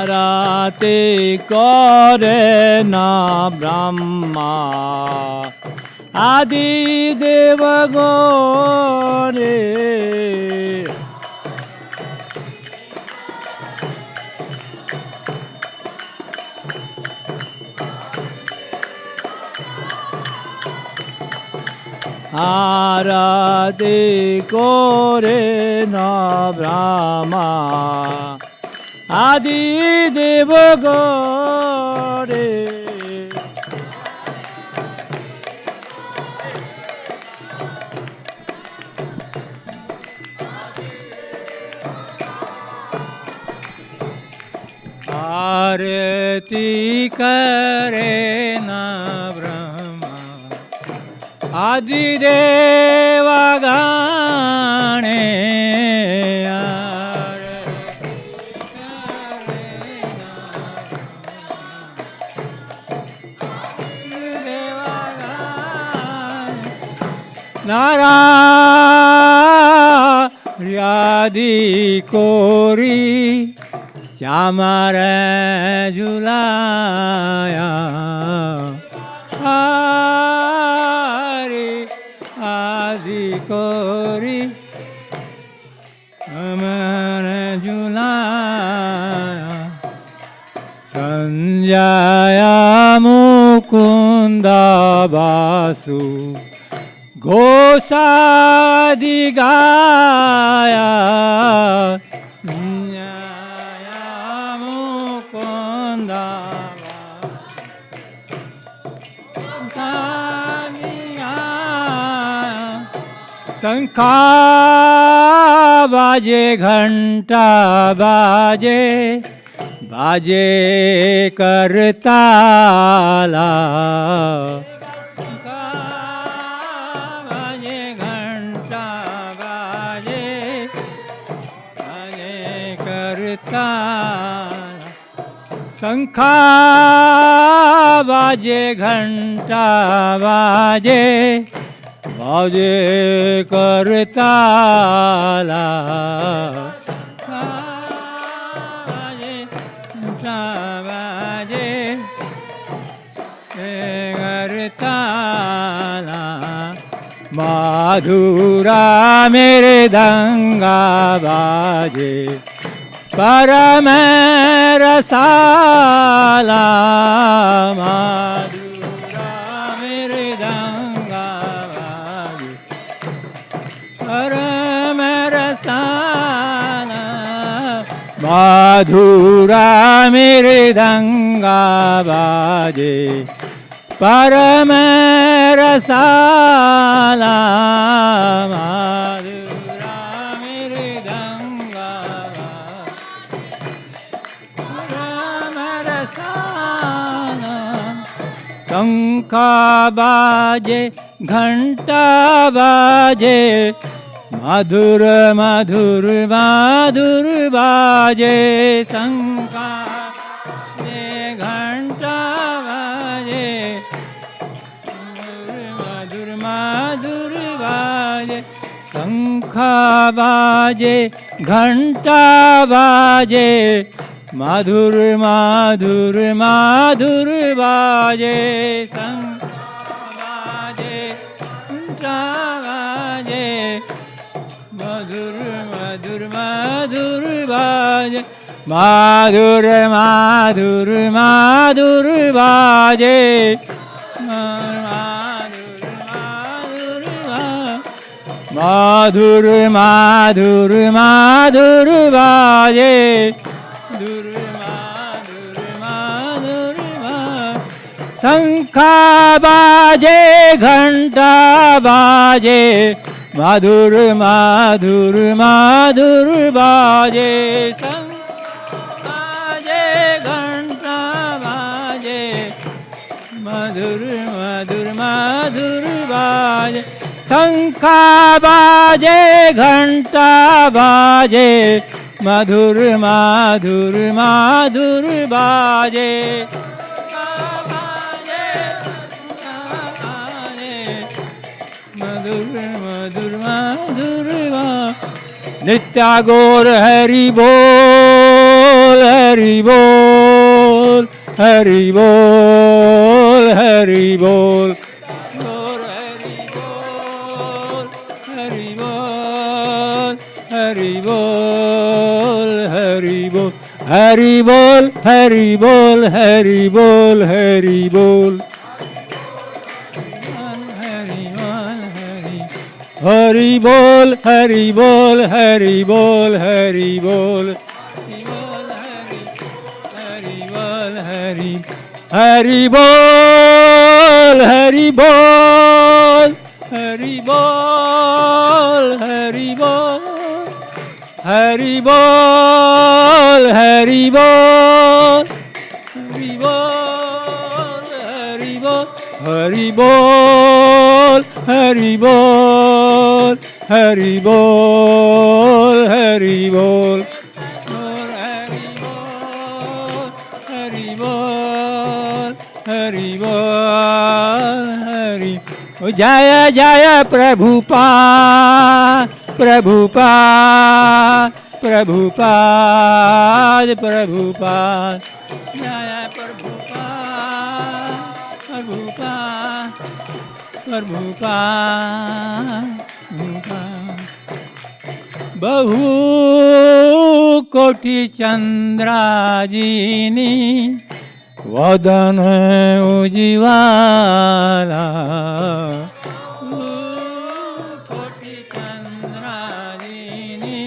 আরতি করে না ব্রহ্মা আদি দেব গরে আরতি করে না ব্রহ্মা আদি দেব গরে आरती करे ना ब्रह्मा आदिदेव गाणे नारायणादि कोरी चामर झुलाया हरि आदि कोरी चामर झुलाया संजय मुकुंद बासु घोषादि गाया शंखा बाजे घंटा बाजे बाजे करताला बाजे घंटा बाजे बाजे करताला शंखा बाजे घंटा बाजे बाजे करताला बाजे बाजे करताला माधुरा मेरे दंगा बाजे परम रसाला माधुरा मेरे दंगा परम रसाला माधुरा मेरे दंगा बाजे परम रसाला माधुरा मेरे दंगा परम रसाला शंखा बाजे घंटा बाजे मधुर मधुर मधुर बाजे शंखा घंटा बाजे मधुर मधुर बाजे शंखा बाजे घंटा बाजे मधुर मधुर मधुर बाजे शंखा बाजे घंटा बाजे मधुर मधुर मधुर बाजे माधुर माधुर माधुर बाजे माधुर माधुर माधुर बाजे माधुर माधुर माधुर शंखा बाजे घंटा बाजे माधुर माधुर माधुर बाजे शंखा बाजे घंटा बाजे मधुर मधुर मधुर बाजे शंखा बाजे घंटा बाजे मधुर मधुर मधुर बाजे मधुर मधुर मधुर नित्या गौर हरि बोल हरि बोल हरि बोल हरि बोल गौर हरि बोल हरि बोल हरि बोल हरि बोल हरि बोल हरि बोल हरि बोल हरि बोल हरि बोल हरि बोल हरि बोल हरि बोल हरि बोल हरि हरि बोल हरि बोल हरि बोल हरि बोल हरि बोल हरि बोल हरि बोल हरि बोल हरि बोल हरि बोल हरि बोल हरि बोल हरि बोल हरि जय जय प्रभुपाद प्रभुपाद प्रभुपाद प्रभुपाद जय प्रभुपाद प्रभुपाद प्रभुपाद बहु कोटि चंद्राजिनी वदन उजिवाला कोटि चंद्राजिनी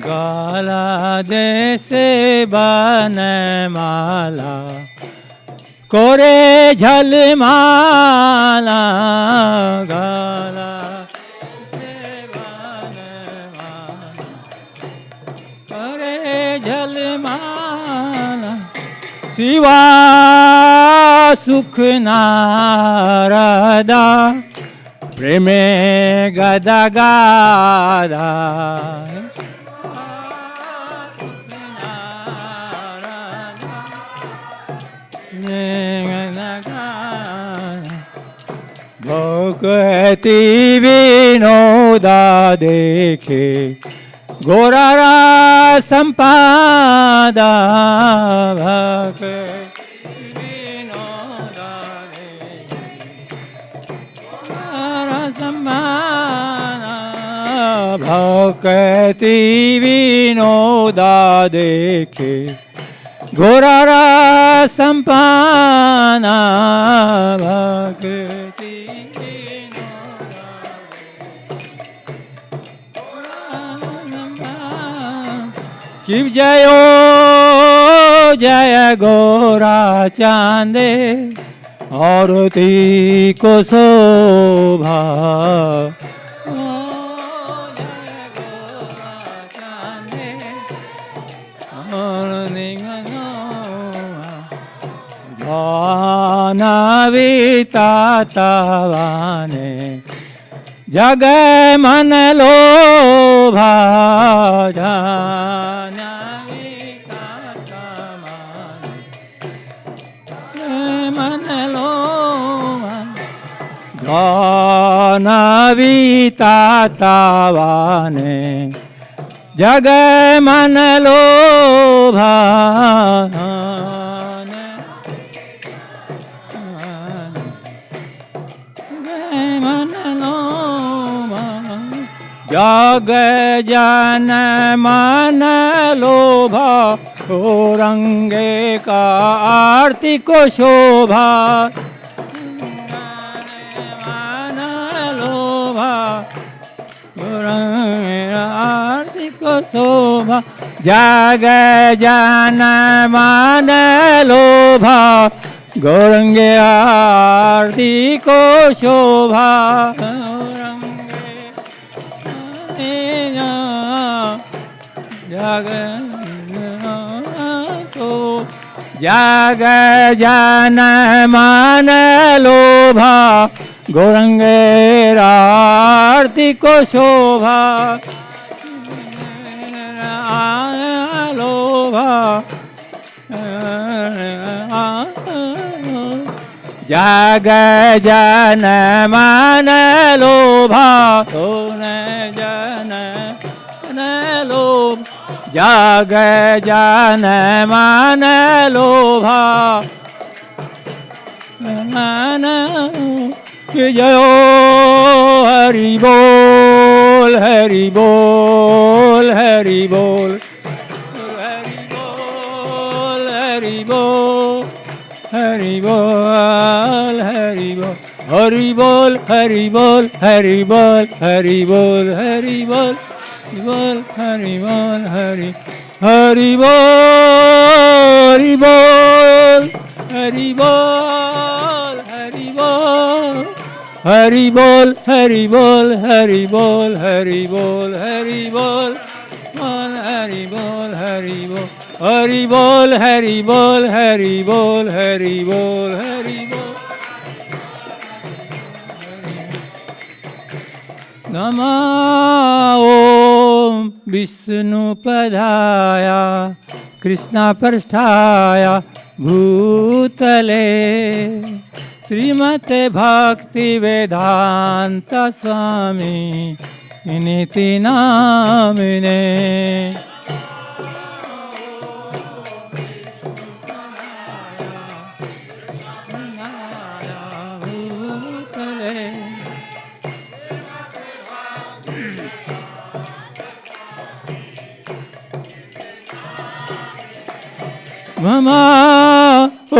गाला देसे बनमाला कोरे झलमाला गाला से बनमाला कोरे झलमाला शिवा सुख नारदा प्रेमे गदा गादा भक्ति विनोदा देखे गोरारा संपादा भक्ति विनोदा देखे गोरारा संपादा भक्ति विनोदा देखे गोरारा संपाना भक्ति कि जयो जय गोरा चांदे औरती को शोभा नवीता तवाने जग मन लोभा नवीता मन लोभा नवीता तवाने जग मन लोभा जग जन मन लोभा रंगे का आरती को शोभा मन लोभा आरती को शोभा जग जन मन लोभा गौरंगे आरती को शोभा जग जग जन मन लोभा गौरंगेर आरती को शोभा लोभा जग जन मन लोभा जन लोभ जग जन मन लोभा मन जयो हरि बोल हरि बोल हरि बोल हरि बोल हरि बोल हरि बोल हरि बोल हरि बोल हरि बोल हरि बोल हरि बोल हरि बोल बोल हरि बोल हरि हरि बोल हरि बोल हरि बोल हरि बोल हरि बोल हरि बोल हरि बोल हरि बोल हरि बोल हरि बोल हरि बोल हरि बोल हरि बोल हरि बोल हरि बोल नमो ओम विष्णुपदाय कृष्णपृष्ठाय भूतले श्रीमते भक्ति वेदांत स्वामी निति नामिने ममा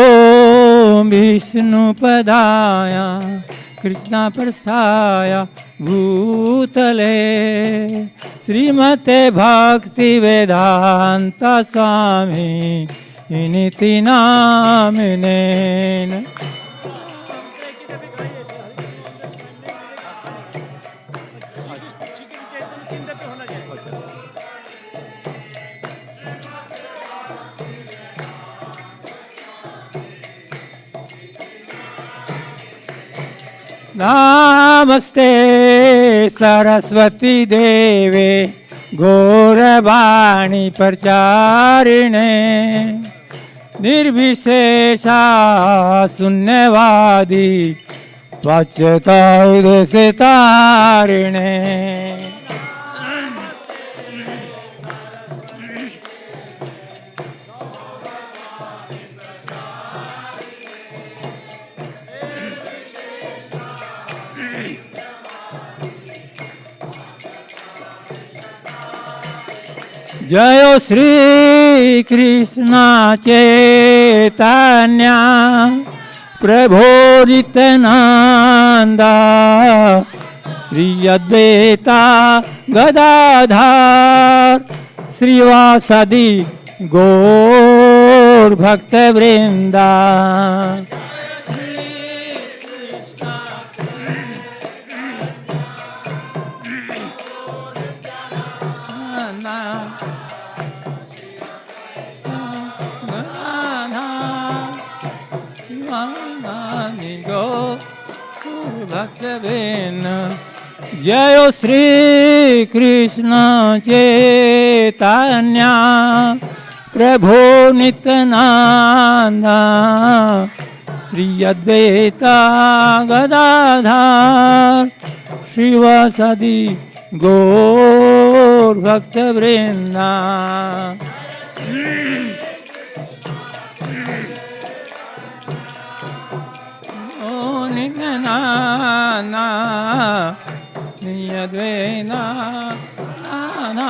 ओम विष्णुपदाय कृष्णप्रस्थाय भूतले श्रीमते भक्ति वेदांत स्वामी निति नामिने नमस्ते सरस्वती देवे गौरवाणी प्रचारिणे निर्विशेषा शून्यवादी पश्चातारिणे जय श्री कृष्ण चैतन्य प्रभो नित्यानंद श्री अद्वैता गदाधर श्रीवासदि गौर भक्त वृंदा जय श्री कृष्ण चैतन्य प्रभो नित्यानंद श्री अद्वैता गदाधर श्रीवासदि गौर भक्त वृंदा Advena na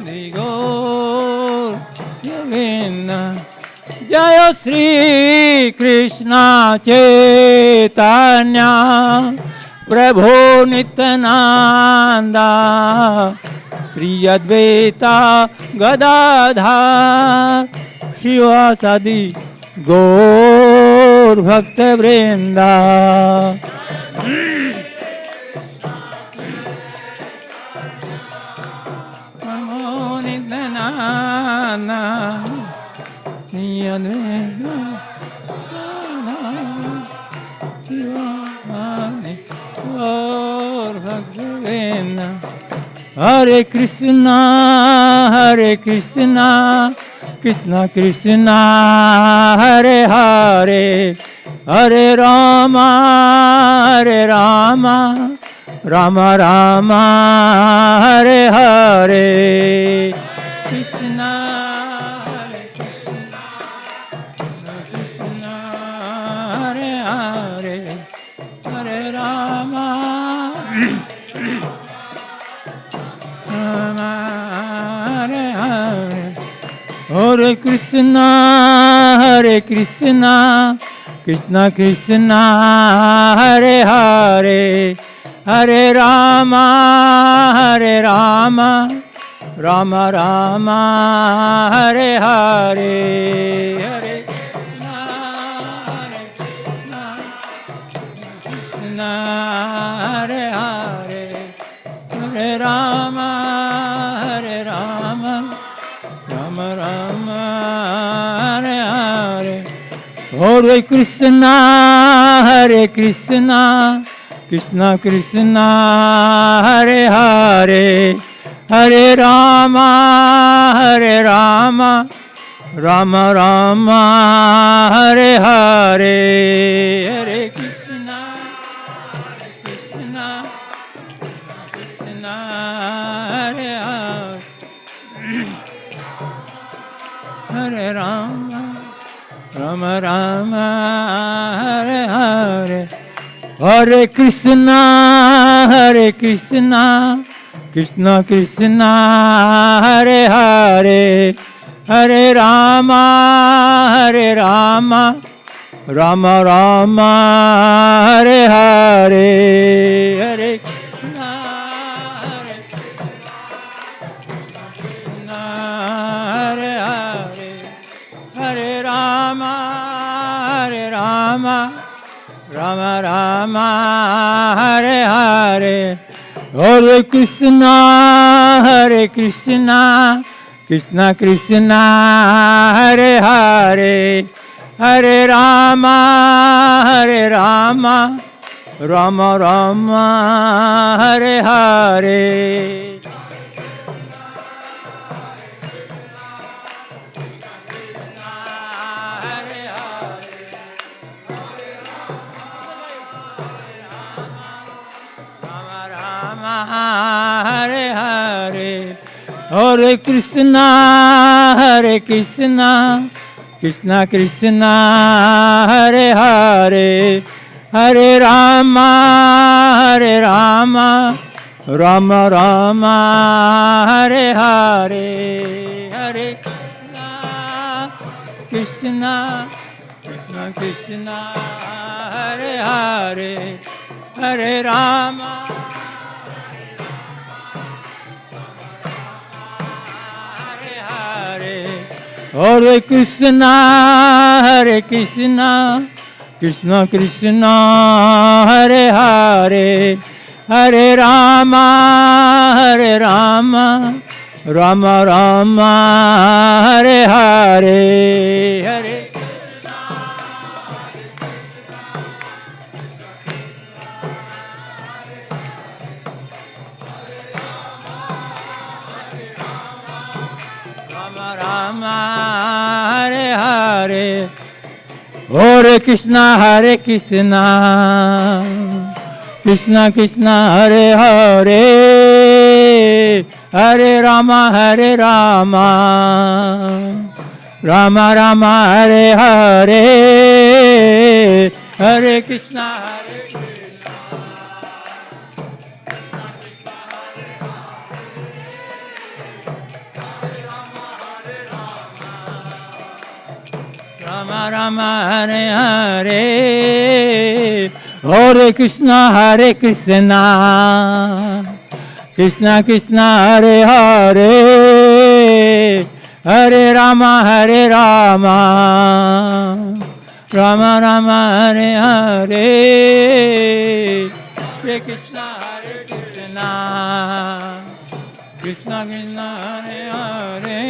digo Yavena Jaya Sri Krishna Chaitanya Prabhu Nityananda Sri Advaita Gadadhar Shivasadi Gaur Bhakta Vrinda Bhagavena Hare Krishna Krishna Krishna Hare Hare Hare Rama Rama Rama Hare Hare Krishna Hare Krishna Krishna Hare Hare Hare Rama Rama Hare Hare Hare Krishna Krishna Krishna Hare Hare Hare Rama Rama Rama Hare Hare Hare Krishna Hare Hare Hare Rama Rama Rama Hare Hare Hare Krishna Krishna Krishna Hare Hare Hare Rama Rama Rama Hare Hare Hare Krishna Krishna Hare Hare Hare Rama Rama Hare Hare Hare Krishna Krishna Krishna Hare Hare Hare Rama Rama Rama Hare Hare Hare Krishna Hare Hare Hare Rama Rama Rama Hare Hare Hare Krishna Krishna Krishna Hare Hare Hare Rama Rama Rama Hare Hare Hare Hare Hare Krishna Krishna Krishna Hare Hare Hare Rama Rama Rama Hare Hare Hare Krishna Krishna Hare Hare Hare Rama Hare Krishna Krishna Krishna Hare Hare Hare Rama Rama Rama Hare Hare Hare Rama Hare Hare Hare Krishna Krishna Krishna Hare Hare Hare Rama Rama Rama Hare Hare Hare Krishna Rama Rama Hare Hare Hare Krishna Krishna Krishna Hare Hare Hare Rama Rama Rama Hare Hare Hare Krishna Krishna Krishna Hare Hare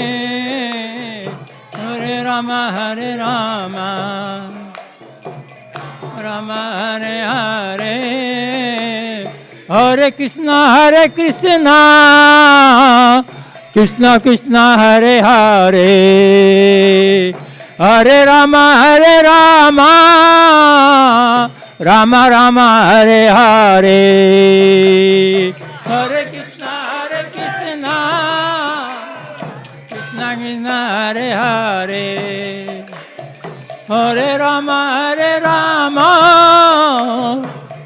Hare Rama Rama Hare Hare हरे कृष्णा कृष्णा कृष्णा हरे हरे, हरे राम राम राम हरे हरे, हरे कृष्णा कृष्णा कृष्णा हरे हरे, हरे राम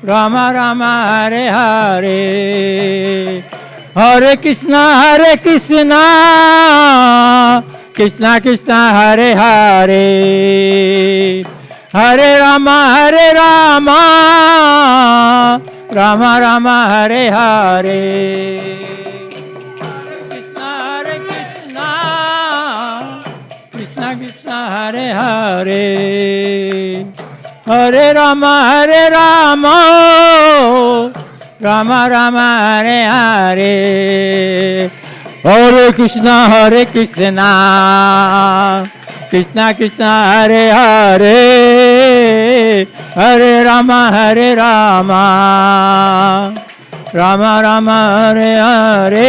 राम राम हरे हरे, हरे कृष्णा कृष्णा कृष्णा हरे हरे, हरे राम राम राम हरे हरे, कृष्णा कृष्णा कृष्णा हरे हरे, हरे राम राम राम हरे हरे, हरे कृष्णा कृष्णा कृष्णा हरे हरे, हरे राम राम राम हरे हरे,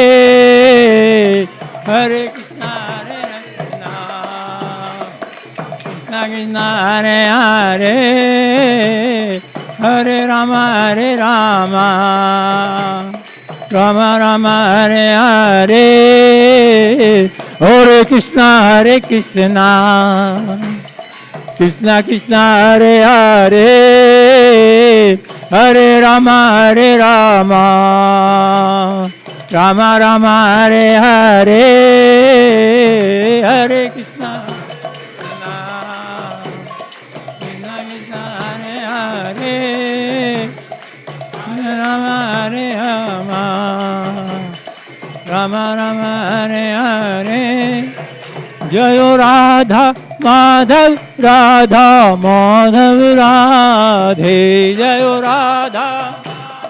हरे कृष्णा कृष्णा कृष्णा हरे हरे, हरे राम राम राम हरे हरे, हरे कृष्णा कृष्णा कृष्णा हरे हरे, हरे राम राम राम हरे हरे, हरे कृष्णा कृष्णा कृष्णा हरे हरे, राम राम राम हरे हरे, जय राधा माधव राधा माधव राधे, जय राधा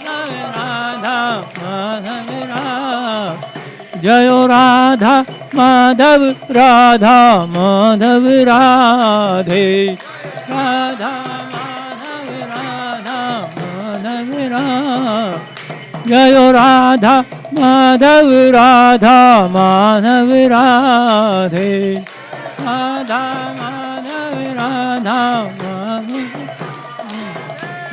राधा माधव राधे, जय राधा माधव राधा माधव राधे, राधा माधव राधा माधव राधे, जय राधा माधव राधा माधव राधे, राधा माधव राधा माधव,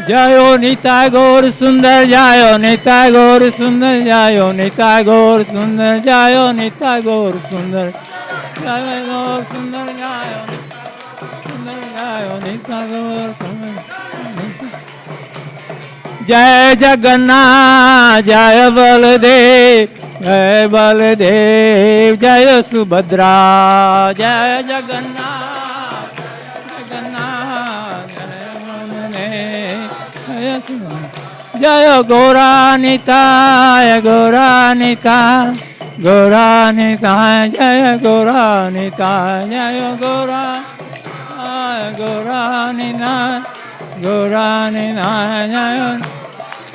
जयो निताय गौर सुंदर, जयो निताय गौर सुंदर, जयो निताय गौर सुंदर, जयो निताय गौर सुंदर, जय गौर सुंदर, जयो सुंदर, जयो निताय गौर सुंदर, जय जगन्नाथ जय बलदेव, जय बलदेव जय सुभद्रा, जय जगन्नाथ जगन्नाथ जय बलदेव जय सुभद्रा, जय गौरानिताय गौरानिताय गौरानिताय, जय गौरानिताय जय गौरानिताय गौरानिताय जय,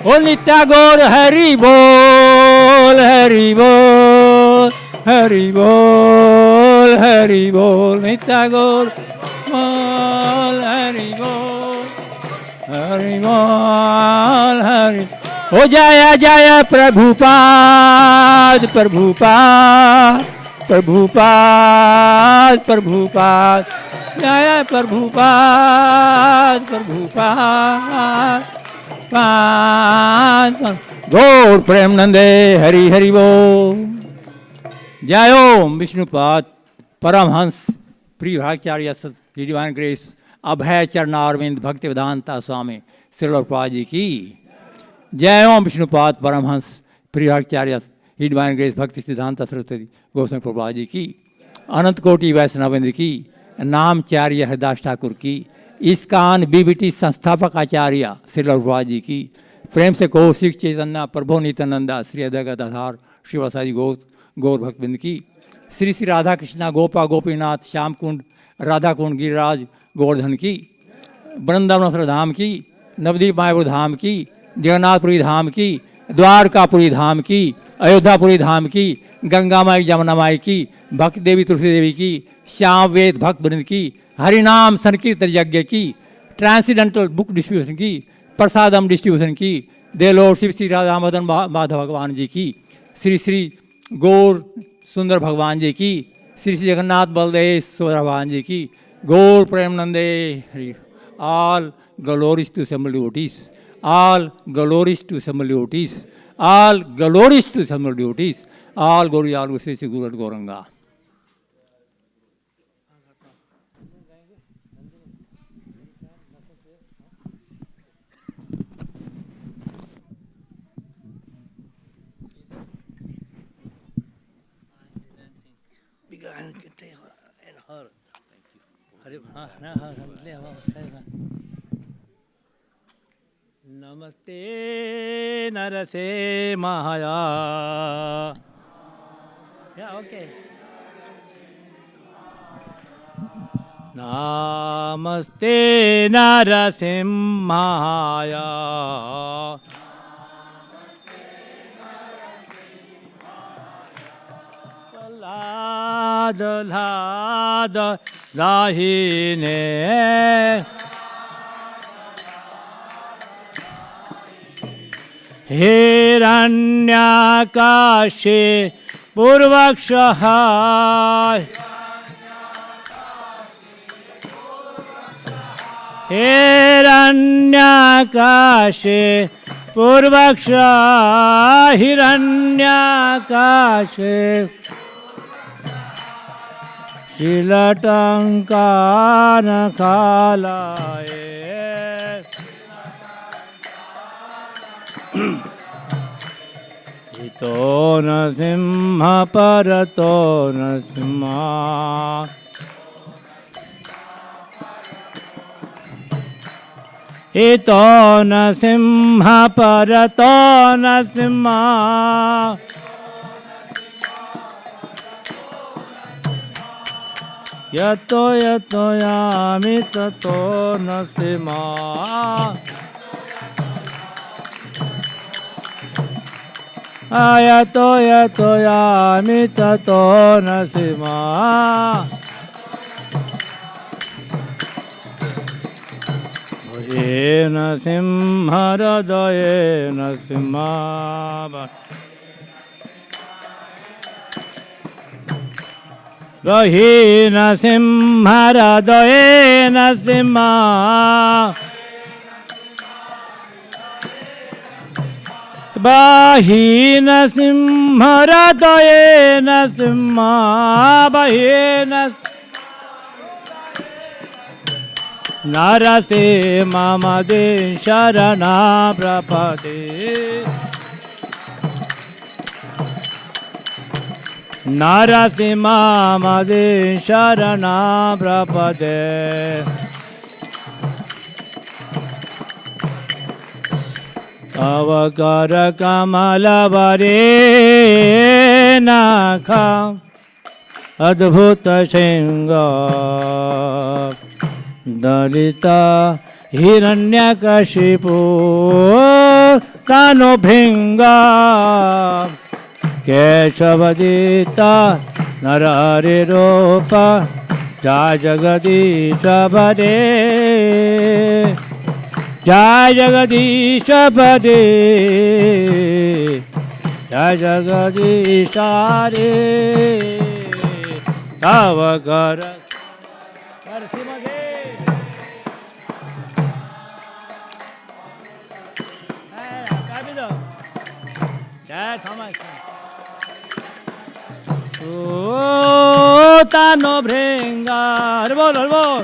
ओ नित्या गौर हरि बोल हरि बोल हरि बोल हरि बोल, नित्या गौर बोल हरि बोल हरि बोल हरि, ओ जय जय प्रभुपाद प्रभुपाद प्रभुपाद प्रभुपाद, जय प्रभुपाद प्रभुपाद गौर प्रेम नंदे हरि हरि बोल। जय ओम विष्णुपाद परमहंस प्रिय भागचार्य डिवाइन ग्रेस अभय चरणारविंद भक्ति वेदांता स्वामी श्रील प्रभुपाद जी की जय। ओम विष्णुपाद परमहंस प्रिय भागचार्य डिवाइन ग्रेस भक्ति सिद्धांत सरस्वती गोस्वामी प्रभुपाद जी की, अनंत कोटि वैष्णवेंद्र की, नामचार्य हरिदास ठाकुर की, इस्कान बीबीटी संस्थापक आचार्य श्रील प्रभुपाद जी की, प्रेम से कौशिक चैतन्य प्रभु नित्यानंदा श्री अद्वैताधार श्रीवासादि गौर भक्तबिंद की, श्री श्री राधा कृष्णा गोपा गोपीनाथ श्याम कुंड राधा कुंड गिरिराज गोवर्धन की, वृंदावन धाम की, नवदीप मायापुर धाम की, जगन्नाथपुरी धाम की, द्वारकापुरी धाम की, अयोध्यापुरी धाम की, गंगा माई जमुना माई की, भक्त देवी तुलसी देवी की, श्याम वेद भक्त वृंद की, हरिनाम संकीर्तन यज्ञ की, ट्रांसीडेंटल बुक डिस्ट्रीब्यूशन की, प्रसादम डिस्ट्रीब्यूशन की, दे लॉर्ड शिव श्री राधा मदन माधव भगवान जी की, श्री श्री गौर सुंदर भगवान जी की, श्री श्री जगन्नाथ बलदेव सुंदर भगवान जी की, गौर प्रेमानंदे Hari. All glories to Assembled devotees. All glories to Assembled devotees. All glories to Assembled devotees. All glory, all Sri Guru Gauranga. नमस्ते नरसे महाया। ओके। नमस्ते नरसिंहाय। लाद लाद दाहिने हिरण्याकाशे पूर्वक्षः हिरण्याकाशे पूर्वक्षः हिरण्याकाशे शीलटङ्कानकालाय इतो नरसिंह परतो नरसिंह इतो नरसिंह परतो नरसिंह यतो यतो यामि ततो नरसिंह यतो यतो यामि ततो नरसिंह हे नरसिंह हृदये नरसिंह बहि नरसिंह हृदये नरसिंह बहि नरसिंह हृदये नरसिंह बहि नरसे मम दे शरणा प्रपदे नरसे मम दे शरणा प्रपदे तव कर कमल वरे नाख अद्भुत सिंह दलित हिरण्यकशिपु कानो भृंग केशवदित नरहरि रूप जय जगदीश बरे जय जगदीश बरे जय जगदीश रे तव कर तानो भृंगा बोल बोल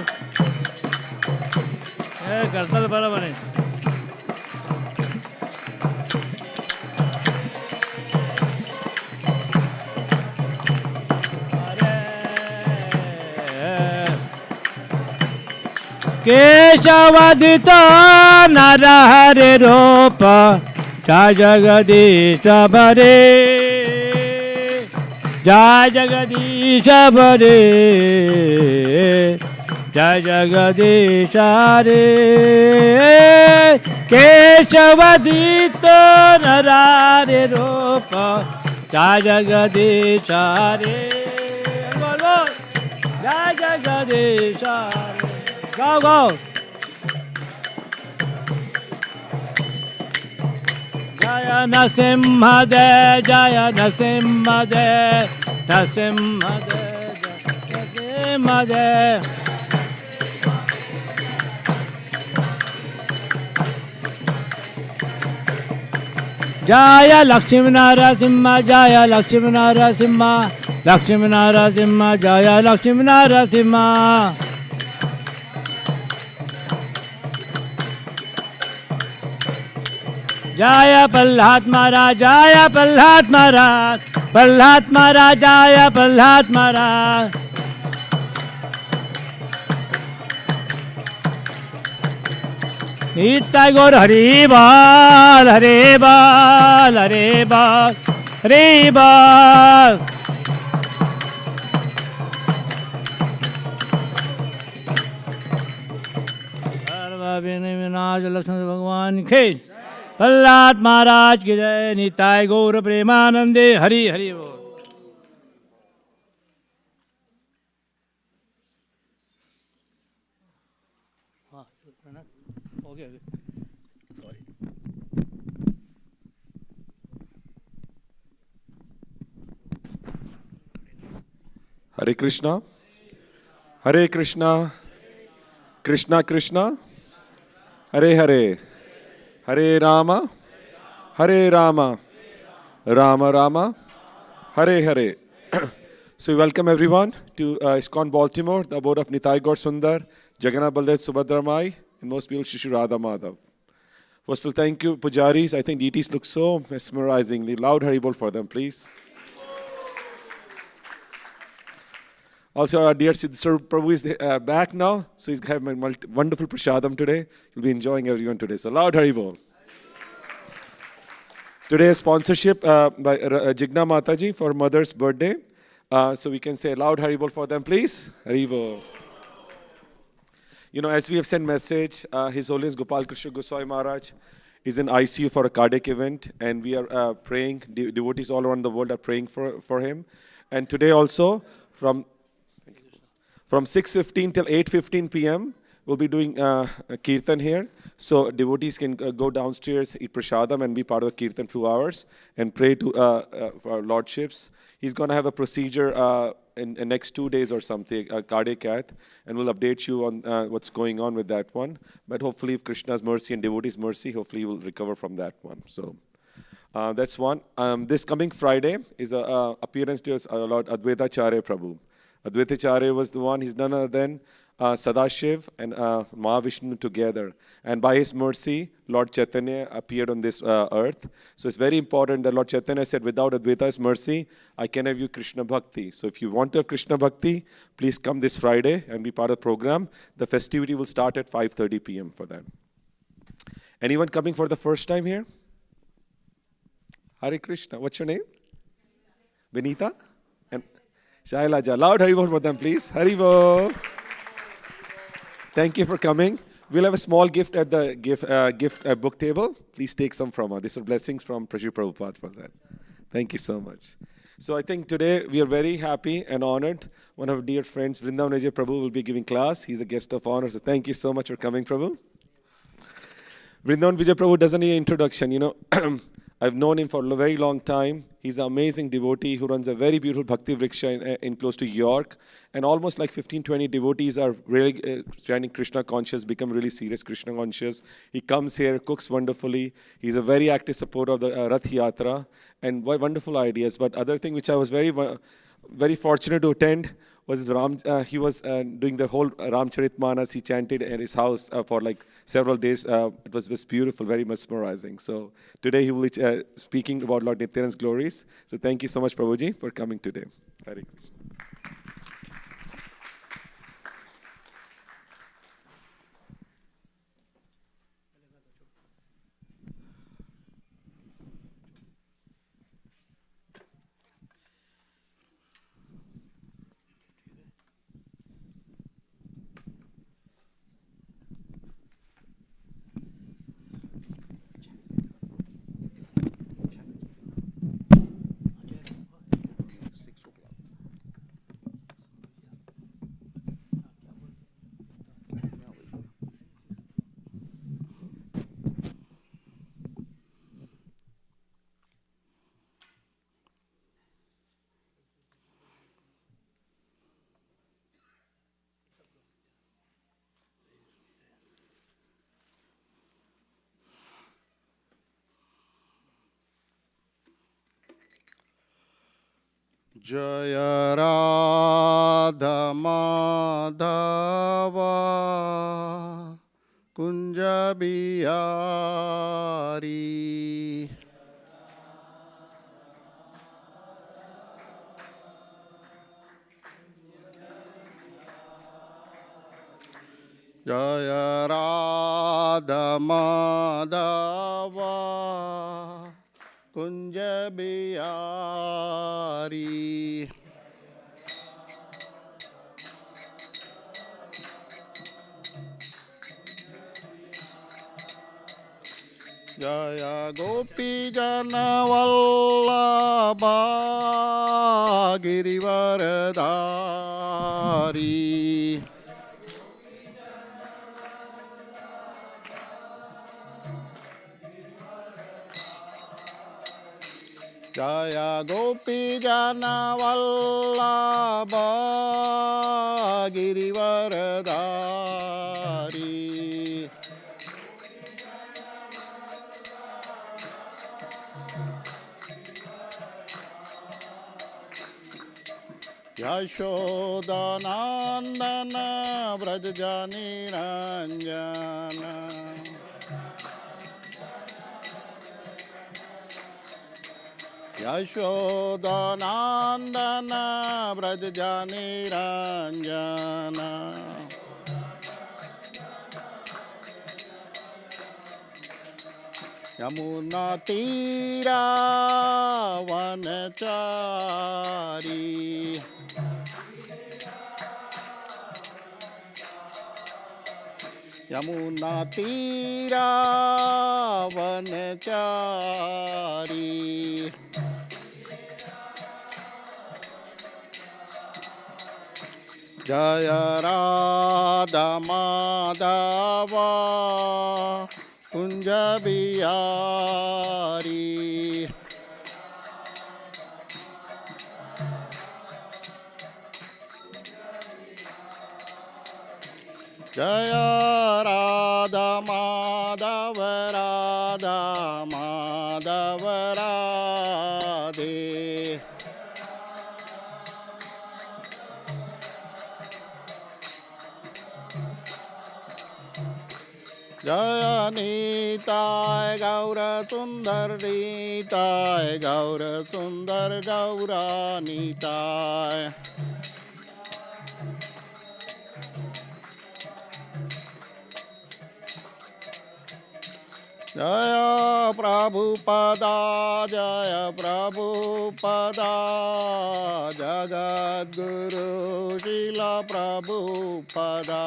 करता तो बड़ा बने केशवदित नरहरि रूप जय जगदीश बरे जय जगदीश बरे जय जगदीश रे केशवदित नरहरि रूप जय जगदीश रे बोलो जय जगदीश गो गो Nasimha Jaya Nasimha Nasimha Nasimha Jaya Lakshmi Narasimha Jaya Lakshmi Narasimha Lakshmi Narasimha Jaya Lakshmi Narasimha Jaya Prahlad Maharaj Jaya Prahlad Maharaj Prahlad Maharaj Jaya Prahlad Maharaj Nitai Gaur Hari Bal Hari Bal Hari Bal Hari Bal Sarva Vinay Vinaj Lakshman Bhagwan Ki Prahlad Maharaj Ki Jai Nitai Gaur Premanande Hari Hari Bol Hare Krishna, Hare Krishna, Krishna Krishna, Hare Hare, Hare Rama, Hare Rama, Rama Rama, Hare Hare. So we welcome everyone to ISKCON Baltimore, the abode of Nitai Gaur Sundar, Jagannath Baldev Subhadramai, and most beautiful Shri Radha Madhav. First of all, thank you, Pujaris. I think deities look so mesmerizingly. Loud Haribol for them, please. Also, our dear Siddhar Prabhu is back now, so he's having a wonderful prasadam today. He'll be enjoying everyone today. So, loud Haribol. Today's sponsorship by Jigna Mataji for mother's birthday. So we can say loud Haribol for them, please. Haribol. You know, as we have sent message, His Holiness Gopal Krishna Goswami Maharaj is in ICU for a cardiac event, and we are praying. Devotees all around the world are praying for him. And today also, from 6:15 till 8:15 p.m., we'll be doing kirtan here. So devotees can go downstairs, eat prasadam, and be part of the kirtan 2 hours and pray to for our lordships. He's going to have a procedure in the next 2 days or something, a cardiac cath, and we'll update you on what's going on with that one. But hopefully, if Krishna's mercy and devotees' mercy, hopefully he will recover from that one. So that's one. This coming Friday is an appearance to Lord Advaita Charya Prabhu. Advaita Charya was the one. He's none other than Sadashiv and Mahavishnu together. And by his mercy, Lord Chaitanya appeared on this earth. So it's very important that Lord Chaitanya said, without Advaita's mercy, I can have you Krishna Bhakti. So if you want to have Krishna Bhakti, please come this Friday and be part of the program. The festivity will start at 5:30 p.m. for that. Anyone coming for the first time here? Hare Krishna. What's your name? Benita? And Shailaja. Loud Haribol for them, please. Haribol. Thank you for coming. We'll have a small gift at the gift book table. Please take some from us. These are blessings from Prashri Prabhupada for that. Thank you so much. So I think today we are very happy and honored. One of our dear friends, Vrindavan Vijay Prabhu, will be giving class. He's a guest of honor. So thank you so much for coming, Prabhu. Vrindavan Vijay Prabhu doesn't need introduction. You know, I've known him for a very long time. He's an amazing devotee who runs a very beautiful Bhakti Vriksha in close to York. And almost like 15, 20 devotees are really standing Krishna conscious, become really serious Krishna conscious. He comes here, cooks wonderfully. He's a very active supporter of the Rath Yatra and wonderful ideas. But other thing which I was very fortunate to attend was his he was doing the whole Ramcharitmanas. He chanted at his house for like several days. It was beautiful, very mesmerizing. So today he will be speaking about Lord Nityananda's glories. So thank you so much, Prabhuji, for coming today. Hare Krishna. जय राधा माधव कुंज बिहारी। जय राधा माधव कुंज बिहारी। जय गोपी जन वल्लभा गिरिवरधारी। जय गोपी जन वल्लभा गिरिवरधारी। यशोदानंदन व्रज निरंजन। यशोदानंदन व्रज निरंजन। यमुना तीरा वनचारी। यमुना तीरा वनचारी। जय राधा माधव कुंज बिहारी। जय राधा माधव राधा माधव राधे। जय नीताय गौर सुंदर नीताय गौर सुंदर गौरा नीताय। जय प्रभुपदा जय प्रभुपदा जगद्गुरु श्रील प्रभुपदा।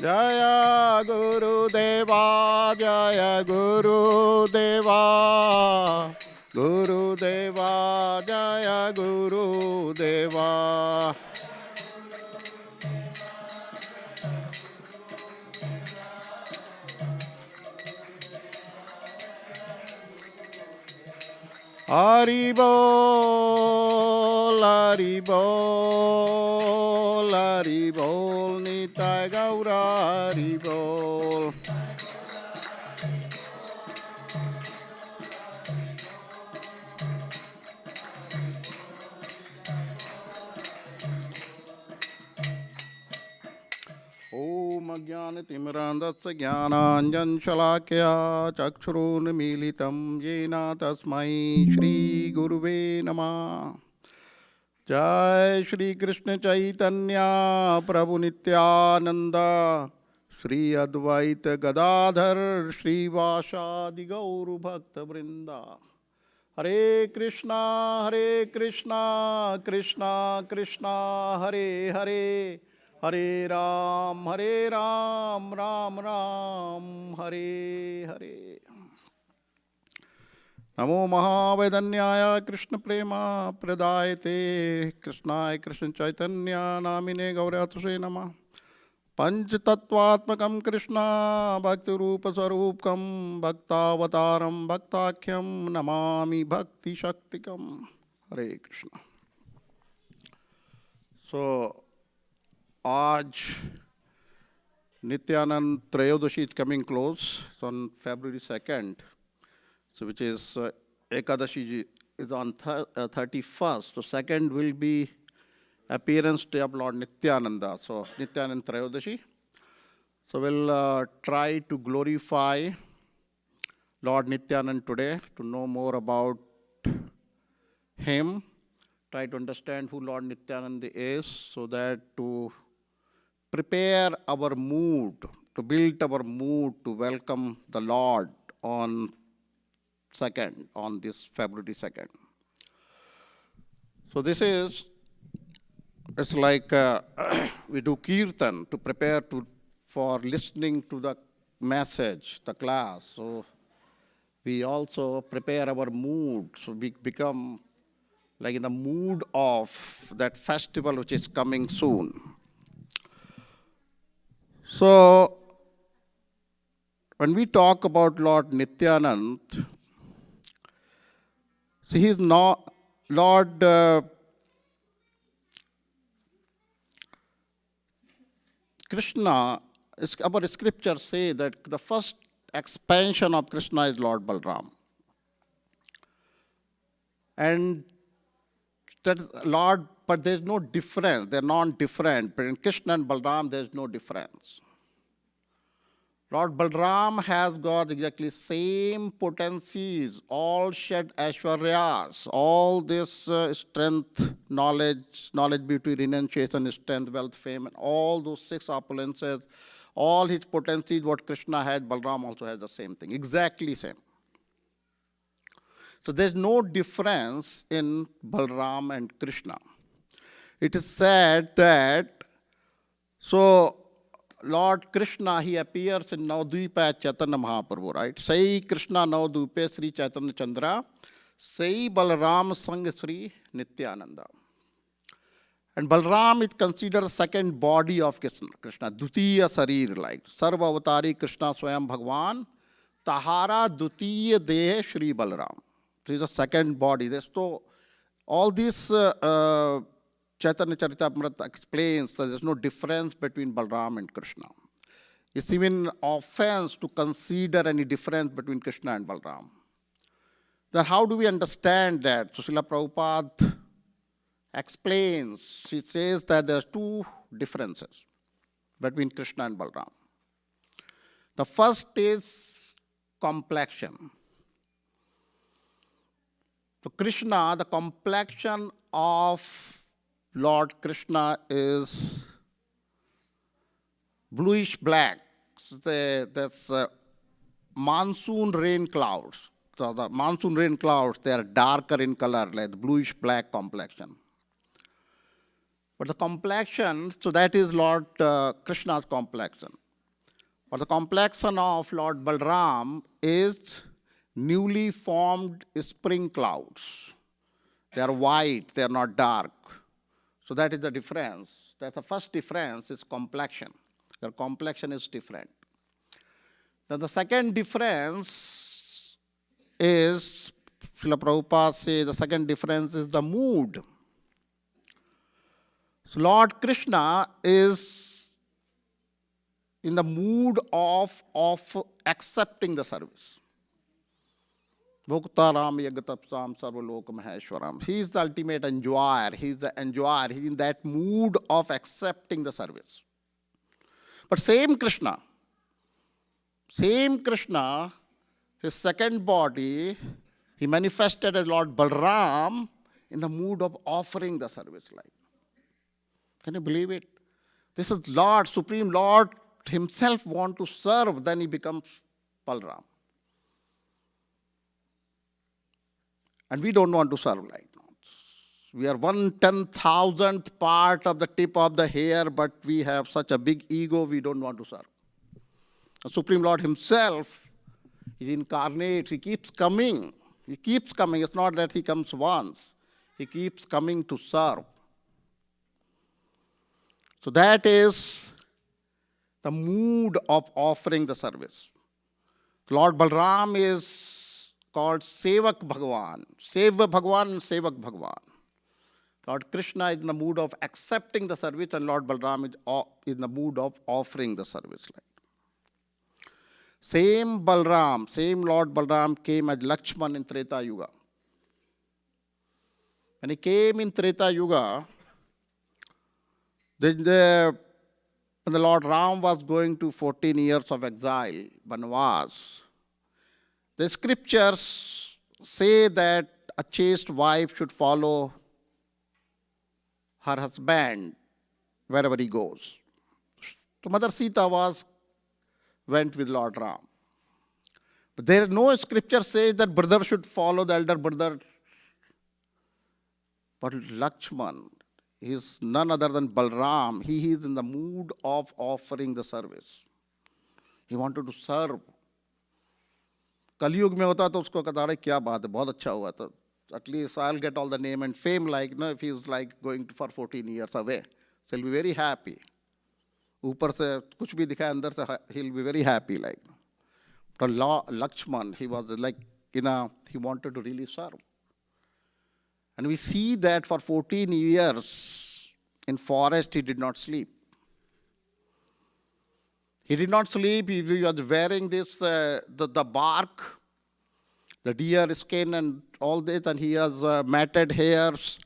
जय गुरुदेवा जय गुरुदेवा गुरुदेवा जय गुरुदेवा। हरि बोल हरि बोल हरि बोल निताय गौर हरि बोल। ओम अज्ञानतिमिरान्धस्य ज्ञानाञ्जनशलाकया चक्षुरुन्मीलितं येन तस्मै श्रीगुरुवे नमः। जय श्री कृष्ण चैतन्य प्रभु नित्यानंद श्री अद्वैत गदाधर श्रीवासादि गौर भक्त वृंदा। हरे कृष्णा कृष्णा कृष्णा हरे हरे हरे राम राम राम हरे हरे। नमो महावैदन्याय कृष्ण प्रेमा प्रदायते कृष्णाय कृष्ण चैतन्य नामिने गौरतुसे नमः। पंचतत्वात्मकं कृष्ण भक्तिरूप स्वरूपकं भक्तावतारं भक्ताख्यं नमामि भक्ति शक्तिकं। हरे कृष्ण। सो आज Nityanand Trayodashi is coming close. It's on February 2nd, so which is Ekadashi is on 31st. So second will be appearance day of Lord Nityananda. So Nityanand Trayodashi. So we'll try to glorify Lord Nityanand today, to know more about him, try to understand who Lord Nityananda is, so that to prepare our mood, to build our mood to welcome the Lord on this February 2nd. So this is, it's like we do kirtan to prepare for listening to the message, the class. So we also prepare our mood, so we become like in the mood of that festival which is coming soon. So when we talk about Lord Nityanand, see, he's not Lord Krishna. Our scriptures say that the first expansion of Krishna is Lord Balram. And that Lord, but there's no difference, they're non-different. But in Krishna and Balram, there's no difference. Lord Balram has got exactly same potencies, all shed Aishwaryas, all this strength, knowledge, beauty, renunciation, strength, wealth, fame, and all those 6 opulences, all his potencies, what Krishna had, Balram also has the same thing, exactly same. So there's no difference in Balram and Krishna. It is said that, so Lord Krishna, he appears in Navadvipa Chaitanya Mahaprabhu, right? Sai Krishna Navadvipa Sri Chaitanya Chandra, Sai Balram Sang Sri Nityananda. And Balram is considered the second body of Krishna, Dutiya Sarir, like Sarva Avatari Krishna Swayam Bhagwan, Tahara Dutiya Deh Shri Balram. This is the second body. There's so, all this Chaitanya Charitamrita explains that there's no difference between Balram and Krishna. It's even offense to consider any difference between Krishna and Balram. Then how do we understand that? So Srila Prabhupada explains, she says that there are 2 differences between Krishna and Balram. The first is complexion. So Krishna, the complexion of Lord Krishna is bluish black. That's monsoon rain clouds. So the monsoon rain clouds, they are darker in color, like bluish black complexion. But the complexion, so that is Lord Krishna's complexion. But the complexion of Lord Balram is newly formed spring clouds. They are white, they are not dark. So that is the difference. That's the first difference is complexion. Their complexion is different. Then the second difference is, Srila Prabhupada says, the second difference is the mood. So Lord Krishna is in the mood of accepting the service. Bhuktaram yagatapsam sarvalok maheshwaram. He is the ultimate enjoyer. He is the enjoyer. He is in that mood of accepting the service. But same Krishna, his second body, he manifested as Lord Balram in the mood of offering the service life. Can you believe it? This is Lord, Supreme Lord himself want to serve, then he becomes Balram. And we don't want to serve like that. We are 1/10,000th part of the tip of the hair, but we have such a big ego, we don't want to serve. The Supreme Lord himself is incarnate. He keeps coming. He keeps coming. It's not that he comes once. He keeps coming to serve. So that is the mood of offering the service. Lord Balram is called Sevak Bhagwan. Seva Bhagwan and Sevak Bhagwan. Lord Krishna is in the mood of accepting the service, and Lord Balram is in the mood of offering the service. Same Balram, same Lord Balram came as Lakshman in Treta Yuga. When he came in Treta Yuga, when the Lord Ram was going to 14 years of exile, Banvas, the scriptures say that a chaste wife should follow her husband wherever he goes. So Mother Sita went with Lord Ram. But there is no scripture says that brother should follow the elder brother. But Lakshman is none other than Balram. He is in the mood of offering the service. He wanted to serve. कलयुग में होता तो उसको कहता है क्या बात है बहुत अच्छा हुआ तो at least I'll get all the name and fame like if he's like going for 14 years away. So he'll be very happy. ऊपर से कुछ भी दिखाए अंदर से he'll be very happy like. But Lakshman, he was like he wanted to really serve. And we see that for 14 years in forest he did not sleep. He did not sleep. He was wearing this, the bark, the deer skin and all this, and he has matted hairs.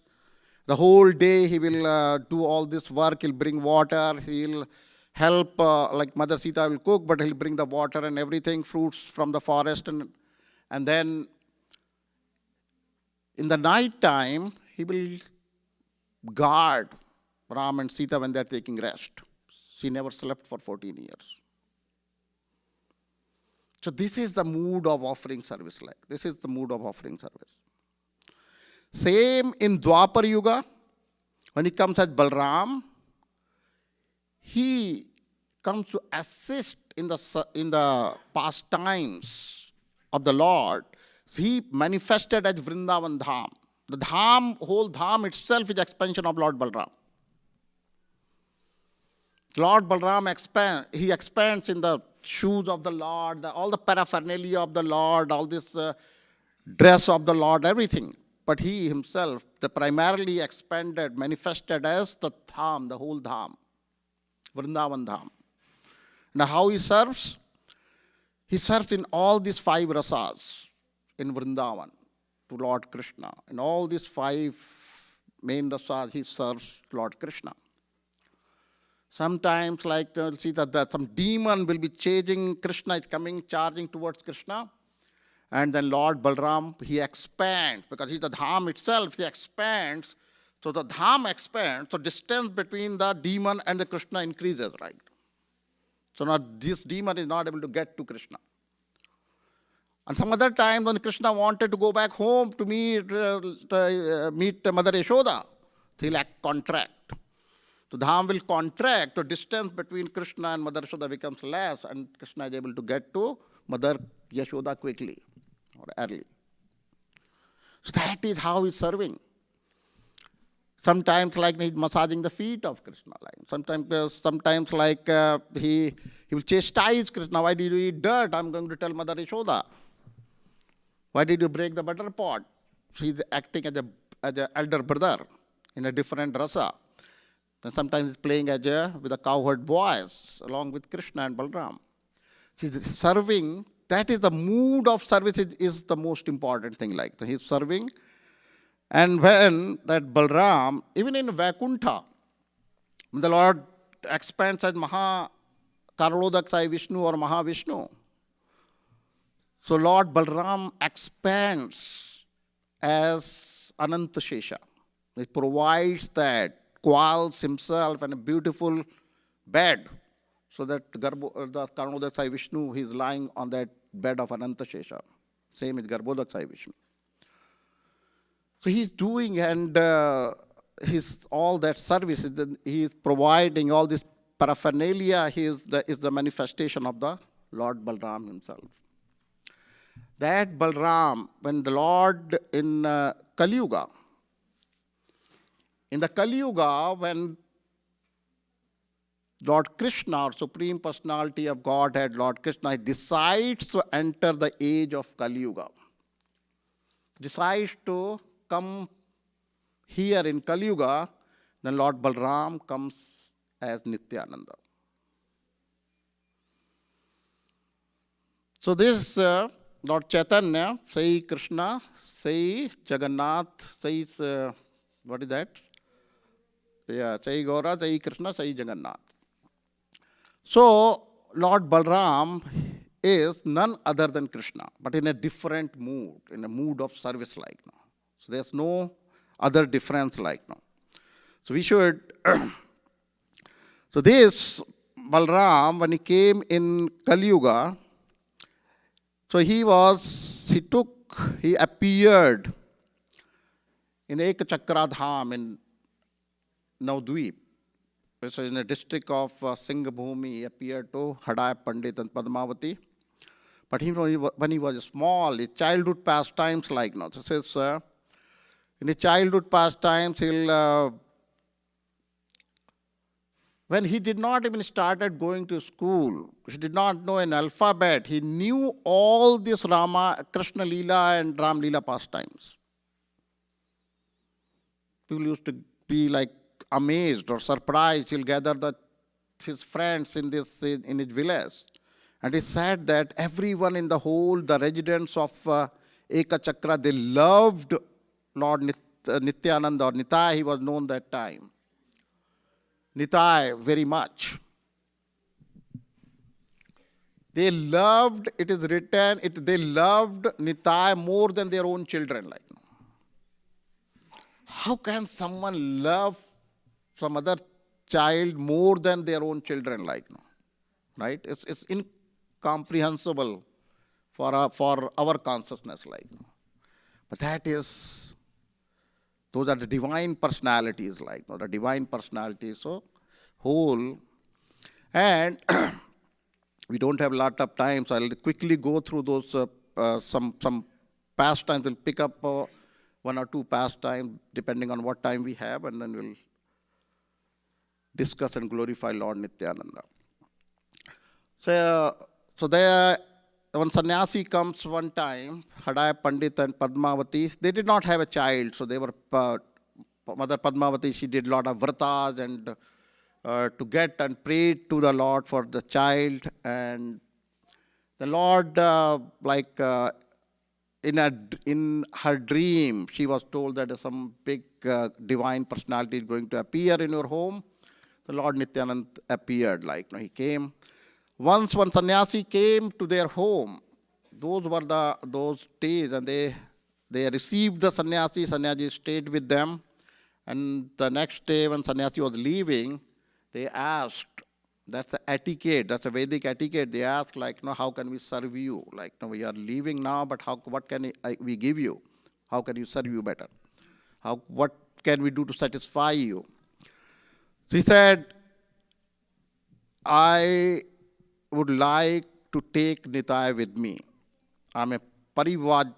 The whole day he will do all this work. He'll bring water. He'll help, like Mother Sita will cook, but he'll bring the water and everything, fruits from the forest. And then in the night time, he will guard Ram and Sita when they're taking rest. She never slept for 14 years. So this is the mood of offering service like. This is the mood of offering service. Same in Dwapar Yuga, when he comes as Balram, he comes to assist in the pastimes of the Lord. He manifested as Vrindavan Dham. The Dham, whole Dham itself is expansion of Lord Balram. Lord Balram expands in the shoes of the Lord, all the paraphernalia of the Lord, all this dress of the Lord, everything. But he himself, the primarily expanded, manifested as the Dham, the whole Dham, Vrindavan Dham. Now how he serves? He serves in all these 5 rasas in Vrindavan to Lord Krishna. In all these 5 main rasas, he serves Lord Krishna. Sometimes, like see that some demon will be chasing Krishna, is coming, charging towards Krishna. And then Lord Balram, he expands, because he's the Dham itself, he expands. So the Dham expands, so distance between the demon and the Krishna increases, right? So now this demon is not able to get to Krishna. And some other time when Krishna wanted to go back home to meet Mother Yashoda, he'll contract. So Dham will contract, the distance between Krishna and Mother Yashoda becomes less, and Krishna is able to get to Mother Yashoda quickly or early. So that is how he's serving. Sometimes like he's massaging the feet of Krishna. Like sometimes like he will chastise Krishna. Why did you eat dirt? I'm going to tell Mother Yashoda. Why did you break the butter pot? He's acting as an elder brother in a different rasa. And sometimes he's playing with a cowherd boys along with Krishna and Balram. See, serving, that is the mood of service is the most important thing. Like he's serving. And when that Balram, even in Vaikuntha, the Lord expands as Maha Karolodaksai Vishnu or Mahavishnu. So Lord Balram expands as Ananta Shesha. He provides that, coils himself in a beautiful bed, so that the Karolodaksai Vishnu, he's lying on that bed of Ananta Shesha. Same with Garbhodaksai Vishnu. So he's doing, and he's all that service, he's providing all this paraphernalia, is the manifestation of the Lord Balram himself. That Balram, when the Lord in Kali Yuga, in the Kali Yuga, when Lord Krishna, or Supreme Personality of Godhead, Lord Krishna, decides to enter the age of Kali Yuga, decides to come here in Kali Yuga, then Lord Balram comes as Nityananda. So this Lord Chaitanya, Sai Krishna, Sai Jagannath, Sai, what is that? Yeah, Sai Gaura, Sai Krishna, Sai Jagannath. So Lord Balram is none other than Krishna, but in a different mood, in a mood of service like now. So there's no other difference like now. So we should, so this Balram, when he came in Kali Yuga, so he appeared in Ekachakra Dham in Navdvip. This is in the district of Singhbhumi. He appeared to Hadaya Pandit and Padmavati. But when he was small, his childhood pastimes like now. This is, in his childhood pastimes, when he did not even started going to school, he did not know an alphabet, he knew all this Krishna Leela and Ram Leela pastimes. People used to be like amazed or surprised. He'll gather his friends in his village. And he said that everyone in the residents of Ekachakra, they loved Lord Nityananda, or Nitai, he was known that time. Nitai very much. They loved, it is written, they loved Nitai more than their own children. Like, how can someone love some other child more than their own children? Like, right? It's incomprehensible for our consciousness. Like, but those are the divine personalities, like the divine personalities, so whole. And we don't have a lot of time, so I'll quickly go through those some pastimes. We'll pick up one or two pastimes depending on what time we have, and then we'll discuss and glorify Lord Nityananda. So there, when sannyasi comes one time, Hadaya Pandit and Padmavati, they did not have a child, so they were, Mother Padmavati, she did a lot of vratas and to get and pray to the Lord for the child. And the Lord, in her dream, she was told that some big divine personality is going to appear in your home. The Lord Nityananda appeared, he came. Once one sannyasi came to their home, those were those days, and they received the sannyasi. Sannyasi stayed with them, and the next day when sannyasi was leaving, they asked, that's a etiquette, that's a Vedic etiquette. They asked, how can we serve you? We are leaving now, but what can we give you? How can you serve you better? What can we do to satisfy you? So he said, I would like to take Nitai with me. I'm a Parivajak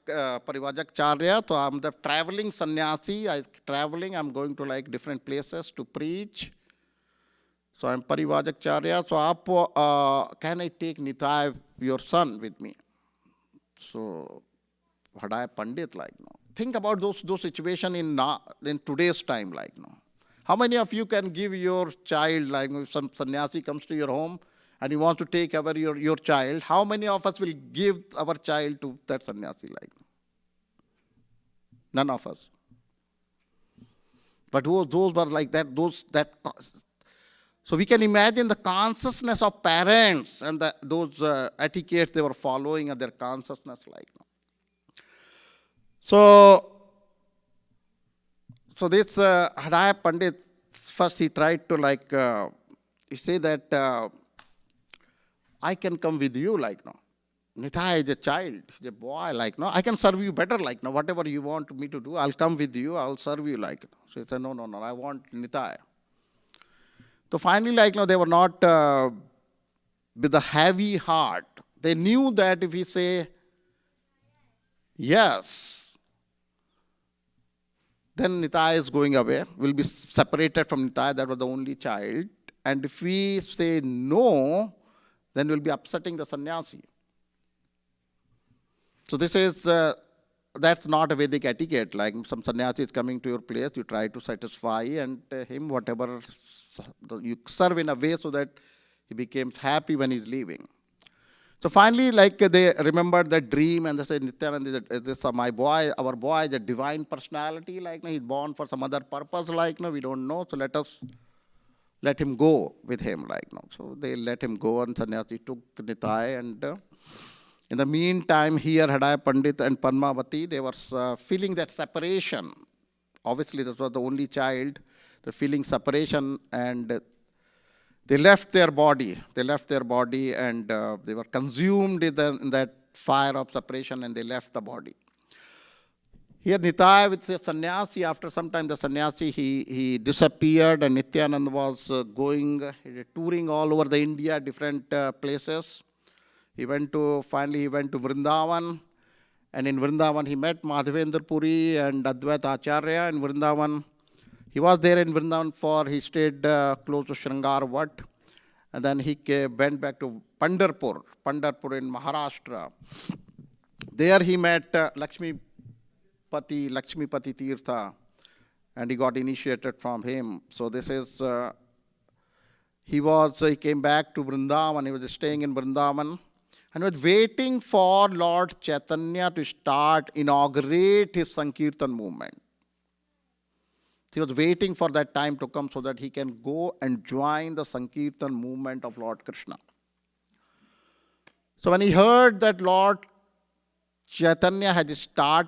Charya, so I'm the traveling sannyasi. I'm going to different places to preach. So I'm Parivajak Charya. So can I take Nitai, your son, with me? So Hadaya Pandit, think about those situations in today's time, How many of you can give your child, if some sannyasi comes to your home and you want to take over your child, how many of us will give our child to that sannyasi? None of us. But those were like that, so we can imagine the consciousness of parents and those etiquettes they were following and their consciousness So this Hadaya Pandit, first he tried to he said that I can come with you, Nitai is a child, he's a boy, I can serve you better, whatever you want me to do, I'll come with you, I'll serve you, So he said, no, I want Nitai. So finally, they were not with a heavy heart. They knew that if we say yes, then Nitai is going away, we'll be separated from Nitai, that was the only child. And if we say no, then we'll be upsetting the sannyasi. So this is that's not a Vedic etiquette. Like some sannyasi is coming to your place, you try to satisfy and him whatever you serve in a way so that he becomes happy when he's leaving. So finally, like they remembered that dream and they said, Nityananda, this my boy, our boy is a divine personality. Like he's born for some other purpose. Like we don't know. So let him go with him. Like so they let him go, and sannyasi took Nitai. And in the meantime, here Hadaya Pandit and Padmavati, they were feeling that separation. Obviously, this was the only child. The feeling separation, and they left their body. They left their body, and they were consumed in that fire of separation, and they left the body. Here Nitai with the sannyasi, after some time the sannyasi, he disappeared, and Nityananda was touring all over the India, different places. Finally he went to Vrindavan, and in Vrindavan he met Madhavendra Puri and Advaita Acharya in Vrindavan. He was there in Vrindavan he stayed close to Shringar Vat, and then he went back to Pandharpur in Maharashtra. There he met Lakshmipati Tirtha, and he got initiated from him. So this is, he came back to Vrindavan, he was staying in Vrindavan, and was waiting for Lord Chaitanya to inaugurate his Sankirtan movement. He was waiting for that time to come so that he can go and join the Sankirtan movement of Lord Krishna. So when he heard that Lord Chaitanya had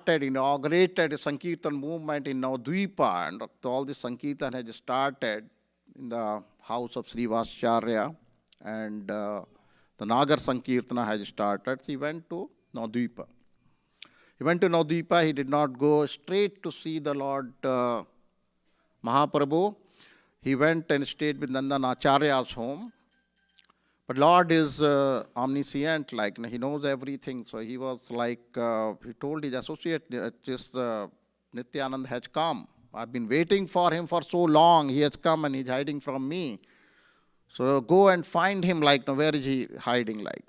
inaugurated a Sankirtan movement in Navadvipa, and all this Sankirtan had started in the house of Srivasacharya, and the Nagar Sankirtana had started, so he went to Navadvipa. He went to Navadvipa, he did not go straight to see the Lord Mahaprabhu. He went and stayed with Nandan Acharya's home. But Lord is omniscient, like he knows everything. So he was like, he told his associate, Nityananda has come. I've been waiting for him for so long. He has come and he's hiding from me. So go and find him, like, where is he hiding, like,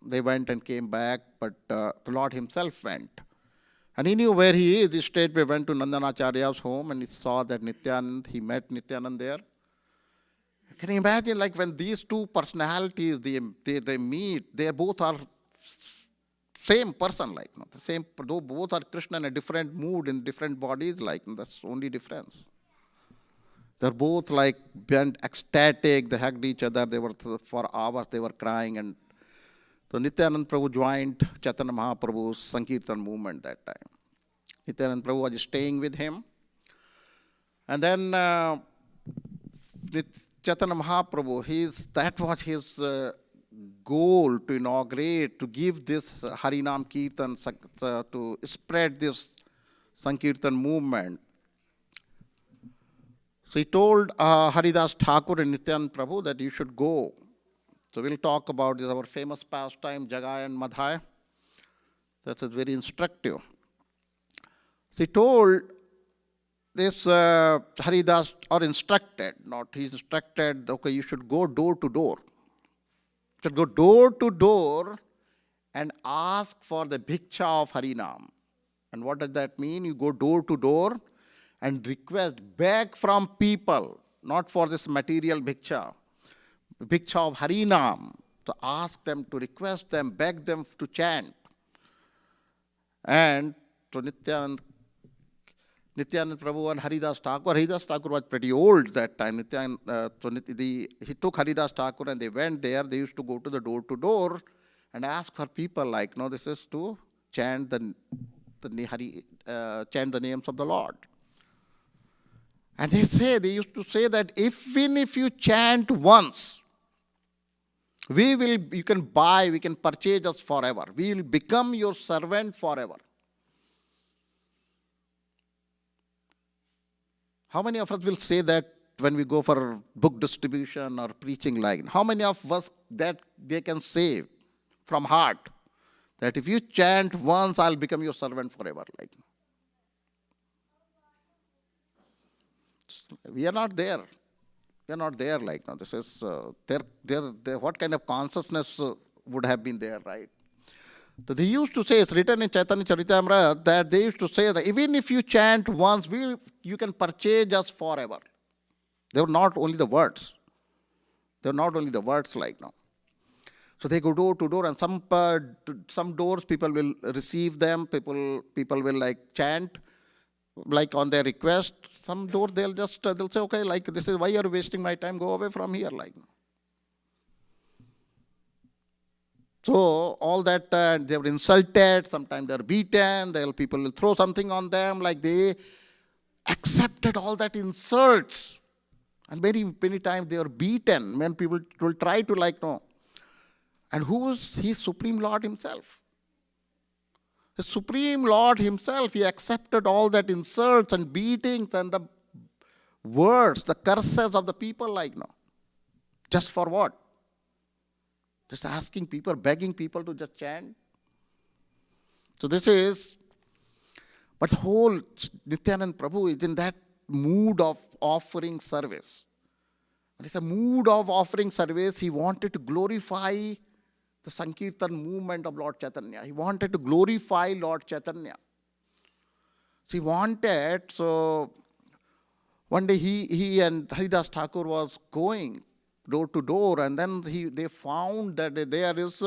They went and came back, but the Lord himself went. And he knew where he is. He straightway went to Nandanacharya's home, and he saw that Nityanand, he met Nityanand there. Can you imagine, like, when these two personalities, they meet, they both are same person, like, the same, though both are Krishna in a different mood, in different bodies, like, that's the only difference. They're both, like, bent, ecstatic, they hugged each other, they were, for hours, they were crying, and so Nityananda Prabhu joined Chaitanya Mahaprabhu's Sankirtan movement that time. Nityananda Prabhu was staying with him. And then Chaitanya Mahaprabhu, that was his goal to inaugurate, to give this Harinam Kirtan, to spread this Sankirtan movement. So he told Haridas Thakur and Nityananda Prabhu that you should go. So we'll talk about this, our famous pastime, Jagai and Madhai. That's very instructive. So he told this Haridas, or instructed, not he instructed, okay, you should go door to door. You should go door to door and ask for the bhiksha of Harinam. And what does that mean? You go door to door and request, beg from people, not for this material bhiksha. Bhiksha of Harinam, to ask them, to request them, beg them to chant. And to Nityananda Prabhu and Haridas Thakur was pretty old that time. He took Haridas Thakur and they went there. They used to go to the door and ask for people, like, this is to chant chant the names of the Lord. And they used to say that even if you chant once, you can purchase us forever. We will become your servant forever. How many of us will say that when we go for book distribution or preaching line? How many of us that they can say from heart that if you chant once, I'll become your servant forever? Like, we are not there. We are not there, like, this is, what kind of consciousness would have been there, right? So they used to say, it's written in Chaitanya Charitamrita, that they used to say that even if you chant once, you can purchase us forever. They were not only the words. They were not only the words like now. So they go door to door, and some doors people will receive them. People will like chant, like on their request. Some doors they'll say, okay, like this is why you're wasting my time. Go away from here, like. So all that they were insulted. Sometimes they're beaten. People will throw something on them. Like they accepted all that insults, and many times they were beaten. When people will try to like no. And who was his Supreme Lord himself? The Supreme Lord himself, he accepted all that insults and beatings and the words, the curses of the people like no. Just for what? Just asking people, begging people to just chant. So this is, but the whole Nityanand Prabhu is in that mood of offering service. When it's a mood of offering service, he wanted to glorify the Sankirtan movement of Lord Chaitanya. He wanted to glorify Lord Chaitanya. So he wanted, so one day he and Haridas Thakur was going door to door, and then they found that there is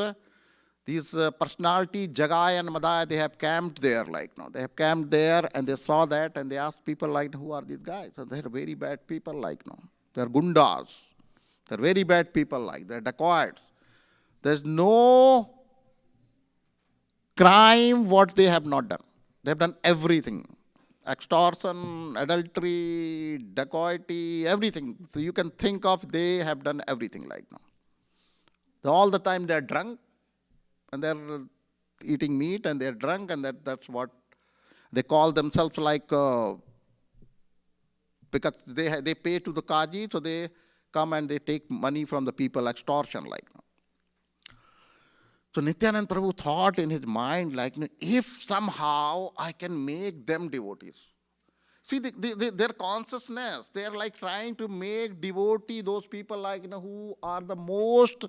these personality, Jagai and Madai, they have camped there like now. They have camped there and they saw that and they asked people like, who are these guys? So they're very bad people like now. They're gundas. They're very bad people like, they're dacoits. There's no crime what they have not done. They have done everything. Extortion, adultery, dacoity, everything. So you can think of, they have done everything like now. So all the time they're drunk and they're eating meat and they're drunk, and that's what they call themselves like, because they pay to the Kaji, so they come and they take money from the people, extortion like now. So Nityanand Prabhu thought in his mind, like, if somehow I can make them devotees. See, their consciousness, they're like trying to make devotee those people like, who are the most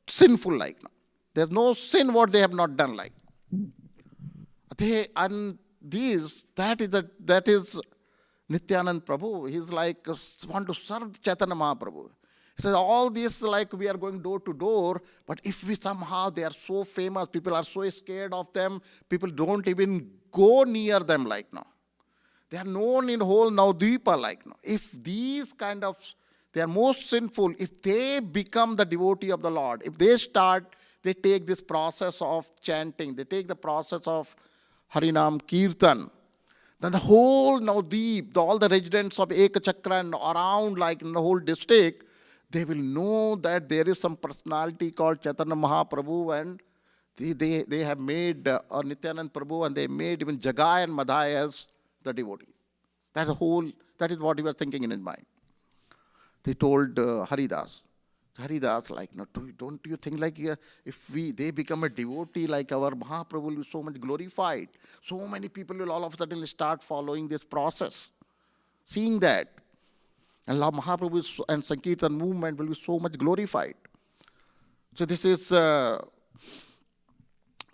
sinful like. There's no sin what they have not done like. That is Nityanand Prabhu. He's like, want to serve Chaitanya Mahaprabhu. He says, all this, like, we are going door to door, but if we somehow, they are so famous, people are so scared of them, people don't even go near them like now. They are known in whole Navadvipa like now. If these kind of, they are most sinful, if they become the devotee of the Lord, if they take this process of chanting, they take the process of Harinam Kirtan, then the whole Navadvip, all the residents of Ekachakra and around, like in the whole district, they will know that there is some personality called Chaitanya Mahaprabhu, and they have made Nityanand Prabhu, and they made even Jagai and Madhai as the devotee. That is what he was thinking in his mind. They told Haridas, like, no, don't you think like if they become a devotee, like our Mahaprabhu will be so much glorified. So many people will all of a sudden start following this process, seeing that. And Lord Mahaprabhu and Sankirtan movement will be so much glorified. So this is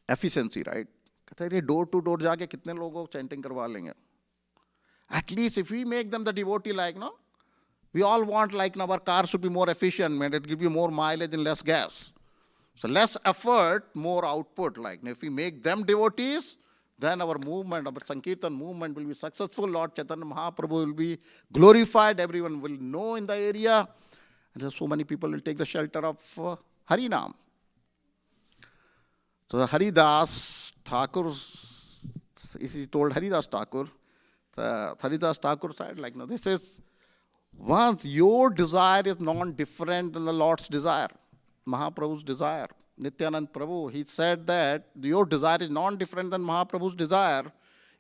efficiency, right? कहते हैं door to door जाके कितने लोगों को chanting करवा लेंगे? At least if we make them the devotee, like, no, we all want like our car should be more efficient, and it give you more mileage and less gas. So less effort, more output. Like if we make them devotees, then our movement, our Sankirtan movement will be successful. Lord Chaitanya Mahaprabhu will be glorified. Everyone will know in the area. And so many people will take the shelter of Harinam. So the Haridas Thakur, he told Haridas Thakur, Haridas Thakur said, like, no, this is, once your desire is non-different than the Lord's desire, Mahaprabhu's desire. Nityanand Prabhu, he said that your desire is non-different than Mahaprabhu's desire.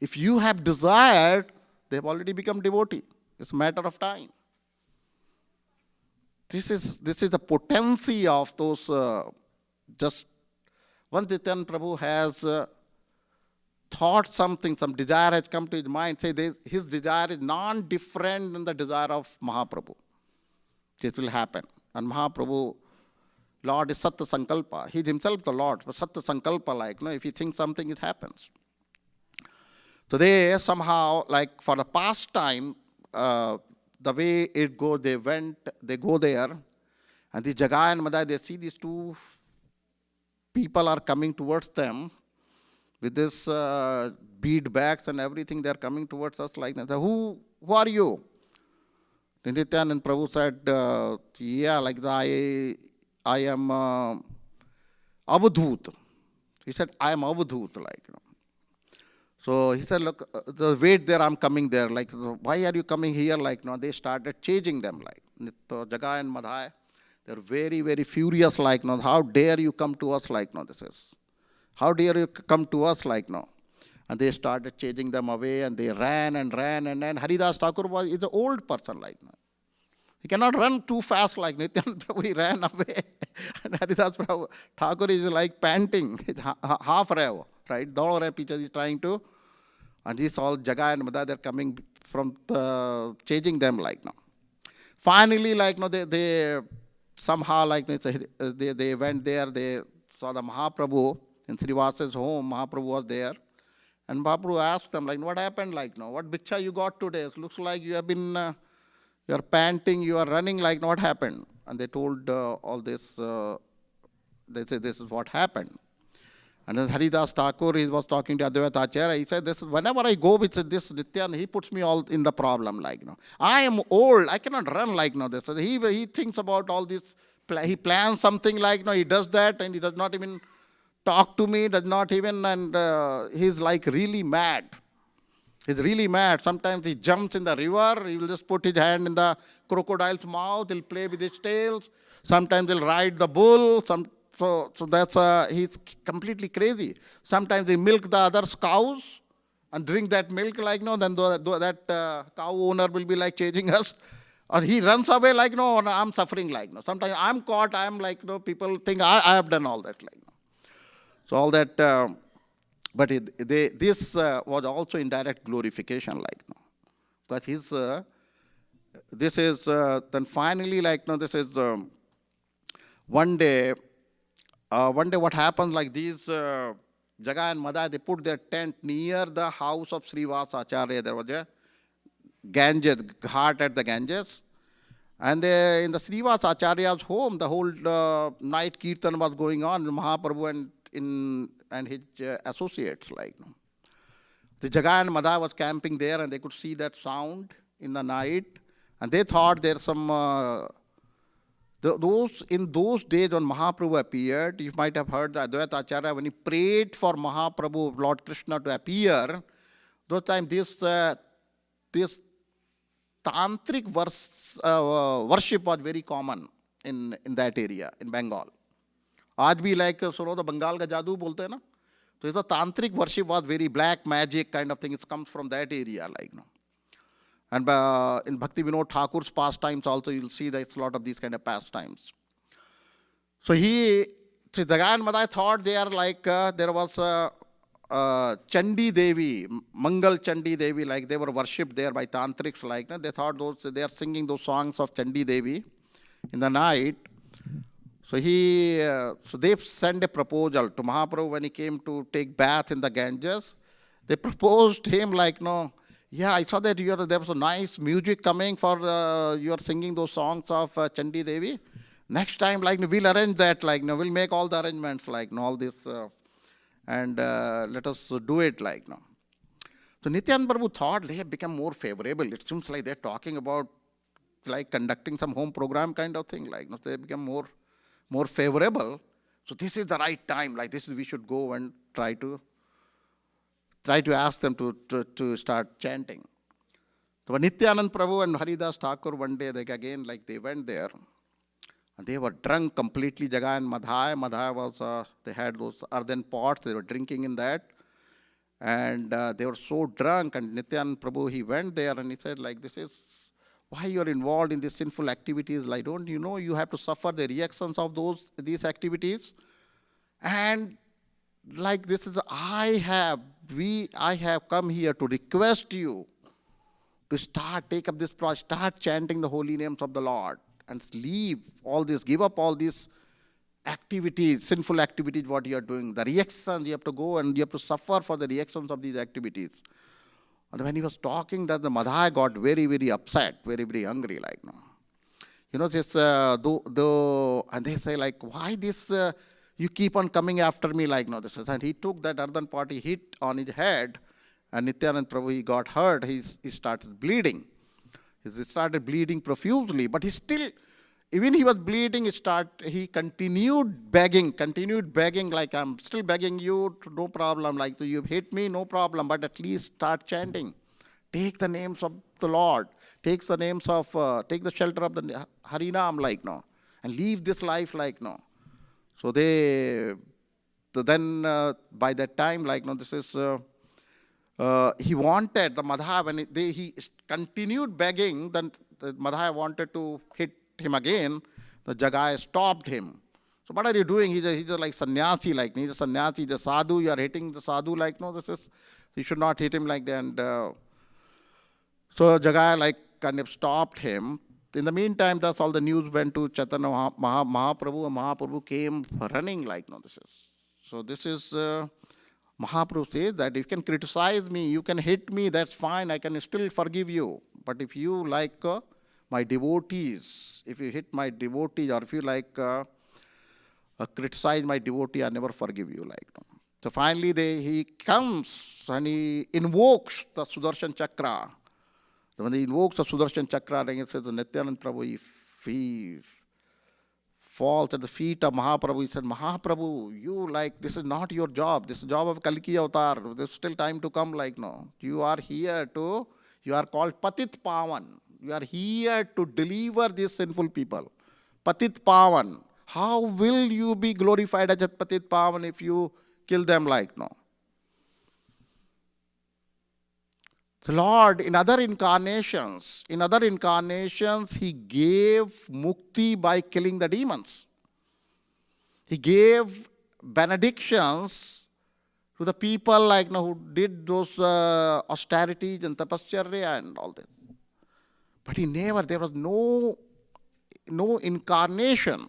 If you have desired, they have already become devotee. It's a matter of time. This is the potency of those, just once Nityanand Prabhu has thought something, some desire has come to his mind, say his desire is non-different than the desire of Mahaprabhu. This will happen. And Mahaprabhu, Lord is Satya Sankalpa. He's himself the Lord, but Satya Sankalpa, like, if he thinks something, it happens. So they somehow, like for the past time, the way it go, they go there, and the Jagai and Madai, they see these two people are coming towards them with this bead bags and everything. They're coming towards us like that. Who are you? Nityanand Prabhu said, yeah, like I am Avadhut. He said, I am Avadhut, like, So he said, look, wait there, I'm coming there. Like, why are you coming here? Like, they started chasing them, like, Jagai and Madhai. They're very, very furious, like, how dare you come to us, like, this is. How dare you come to us, like, And they started chasing them away, and they ran and ran, and then Haridas Thakur is an old person, like, He cannot run too fast like Nityanand Prabhu. He ran away. And Haridas Thakur is like panting, half rev, right? Daud rahe piche, he's trying to. And these all Jagai and Madhai, they're coming from chasing them like now. Finally, like they somehow like they went there. They saw the Mahaprabhu in Srivasa's home. Mahaprabhu was there, and Mahaprabhu asked them like, "What happened? Like, what bhiksha you got today? It looks like you have been, you are panting, you are running. Like, what happened?" And they told all this. They said, "This is what happened." And then Haridas Thakur, he was talking to Advaita Acharya. He said, whenever I go with this Nityanand, he puts me all in the problem, like, I am old, I cannot run like, this. So he thinks about all this, he plans something like, he does that, and he does not even talk to me, does not even, and he's like really mad. He's really mad. Sometimes he jumps in the river, he will just put his hand in the crocodile's mouth, he'll play with his tails. Sometimes he'll ride the bull, So that's, he's completely crazy. Sometimes they milk the other's cows and drink that milk like, then that cow owner will be like chasing us. Or he runs away like, I'm suffering like, Sometimes I'm caught, I'm like, people think I have done all that like, So all that, but this was also indirect glorification like, Because this is, then finally like, this is one day what happens, like these Jagai and Madhai, they put their tent near the house of Srivasa Acharya. There was a Ganges, ghat at the Ganges. And in the Srivasa Acharya's home, the whole night Kirtan was going on, Mahaprabhu and his associates. Like, The Jagai and Madhai was camping there, and they could see that sound in the night. And they thought there's some... in those days when Mahaprabhu appeared, you might have heard the Advaita Acharya, when he prayed for Mahaprabhu, Lord Krishna, to appear, those times this tantric worship was very common in that area, in Bengal. आज भी like सुनो तो बंगाल का जादू बोलते हैं ना, तो ये तो tantric worship was very black magic kind of thing. It comes from that area, like And in Bhakti Vinod Thakur's pastimes also, you'll see there's a lot of these kind of pastimes. So Jagai and Madhai thought they are like, there was Chandi Devi, Mangal Chandi Devi, like they were worshipped there by tantrics, like they thought they are singing those songs of Chandi Devi in the night. So so they sent a proposal to Mahaprabhu when he came to take bath in the Ganges. They proposed him like, yeah, I saw that there was a nice music coming for, you are singing those songs of Chandi Devi. Next time, like, we'll arrange that, like, we'll make all the arrangements, like, all this, and let us do it, like, So Nityanand Prabhu thought they have become more favorable. It seems like they're talking about, like, conducting some home program kind of thing, like, they become more favorable. So this is the right time, like, we should go and try to ask them to start chanting. So Nityanand Prabhu and Haridas Thakur one day, they went there, and they were drunk completely, Jagai and Madhai. Madhai was, they had those earthen pots, they were drinking in that, and they were so drunk, and Nityanand Prabhu, he went there, and he said, like, this is why you are involved in these sinful activities, like, don't you know you have to suffer the reactions of these activities? And like this is, I have come here to request you to take up this project, start chanting the holy names of the Lord, and leave all this, give up all these activities, sinful activities, what you are doing, the reactions, you have to go and you have to suffer for the reactions of these activities. And when he was talking, that the Madhai got very, very upset, very, very angry, like, no. You know, this, and they say, like, why this, you keep on coming after me, like, no, this is, and he took that earthen pot, he hit on his head, and Nityanand Prabhu, he got hurt, he started bleeding. He started bleeding profusely, but he still, even he was bleeding, he continued begging, like, I'm still begging you, no problem, like, you hit me, no problem, but at least start chanting. Take the names of the Lord, take the names of, take the shelter of the Harinam, like, no, and leave this life, like, no. So then by that time, like, no, this is, he wanted the Madhai, when he continued begging, then the Madhai wanted to hit him again, the Jagai stopped him. So what are you doing? He's just like sannyasi, like, he's a sannyasi, the sadhu, you are hitting the sadhu, like, no, this is, you should not hit him like that. And so Jagai, like, kind of stopped him. In the meantime, that's all the news went to Chaitanya Mahaprabhu, and Mahaprabhu came running, like, no, this is. So this is, Mahaprabhu says that if you can criticize me, you can hit me, that's fine, I can still forgive you. But if you like my devotees, if you hit my devotees, or if you like criticize my devotee, I never forgive you, like, no. So finally he comes and he invokes the Sudarshan Chakra. When he invokes the Sudarshan Chakra, then he says to Nityanand Prabhu, he falls at the feet of Mahaprabhu. He said, Mahaprabhu, you, like, this is not your job. This is the job of Kalki Avatar. There's still time to come, like, no. You are here to, you are called Patit Pavan. You are here to deliver these sinful people. Patit Pavan. How will you be glorified as a Patit Pavan if you kill them, like, no? The Lord, in other incarnations, he gave mukti by killing the demons. He gave benedictions to the people, like, no, who did those austerities and tapasya and all this. But he never, there was no incarnation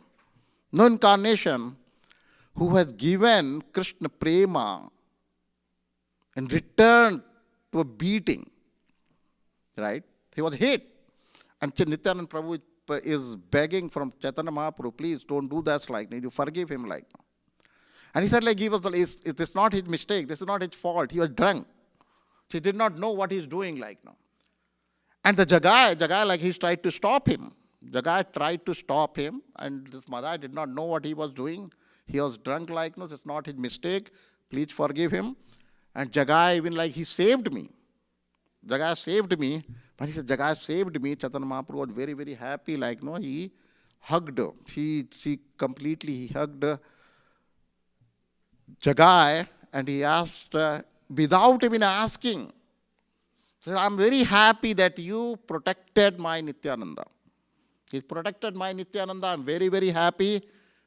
who has given Krishna prema in return to a beating, right? He was hit. And Nityanand Prabhu is begging from Chaitanya Mahaprabhu, please don't do that, like, you forgive him, like. And he said, like, it is not his mistake, this is not his fault, he was drunk. He did not know what he's doing, like, no. And the Jagai, like, he tried to stop him. Jagai tried to stop him, and this Madhai did not know what he was doing. He was drunk, like, no, it's not his mistake, please forgive him. And Jagai, even, like, he saved me. Jagai saved me. When he said, Jagai saved me, Chaitanya Mahaprabhu was very, very happy, like, no, he hugged. He hugged Jagai, and he asked, without even asking, said, I'm very happy that you protected my Nityananda. He protected my Nityananda, I'm very, very happy.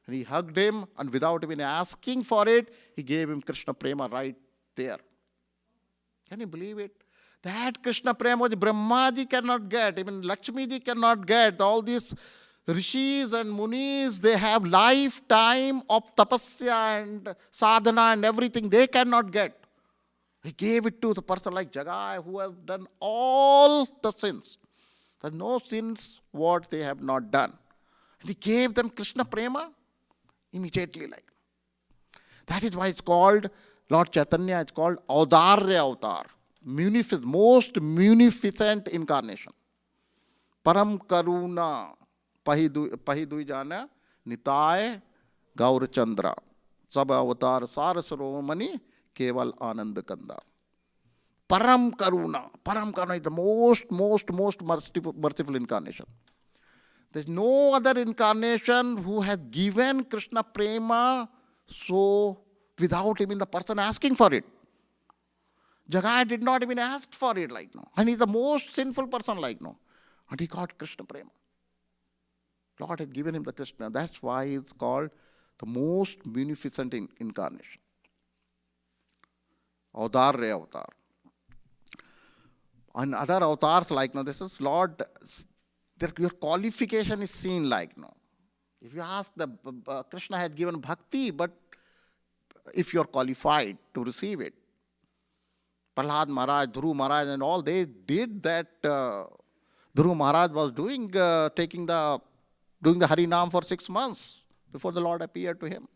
And he hugged him, and without even asking for it, he gave him Krishna Prema right there. Can you believe it? That Krishna Prema which Brahmaji cannot get, even Lakshmiji cannot get. All these rishis and munis, they have lifetime of tapasya and sadhana and everything they cannot get. He gave it to the person like Jagai who has done all the sins. There are no sins what they have not done. And he gave them Krishna Prema immediately, like. That is why it's called, Lord Chaitanya, it's called Audarya Avatar. Most munificent incarnation. Param Karuna Pahidui Jana Nitai Gaur Chandra Sab Avatar Sarasaromani Keval Anand Kanda. Param Karuna is the most merciful incarnation. There's no other incarnation who has given Krishna Prema so without even the person asking for it. Jagai did not even ask for it, like, no. And he's the most sinful person, like, no. And he got Krishna Prema. Lord had given him the Krishna. That's why it's called the most munificent incarnation. Audarya Avatar. And other avatars, like, no, this is Lord, your qualification is seen, like, no. If you ask, Krishna had given bhakti, but if you're qualified to receive it. Prahlad Maharaj, Dhruv Maharaj and all, they did that. Dhruv Maharaj was doing the Harinam for 6 months before the Lord appeared to him.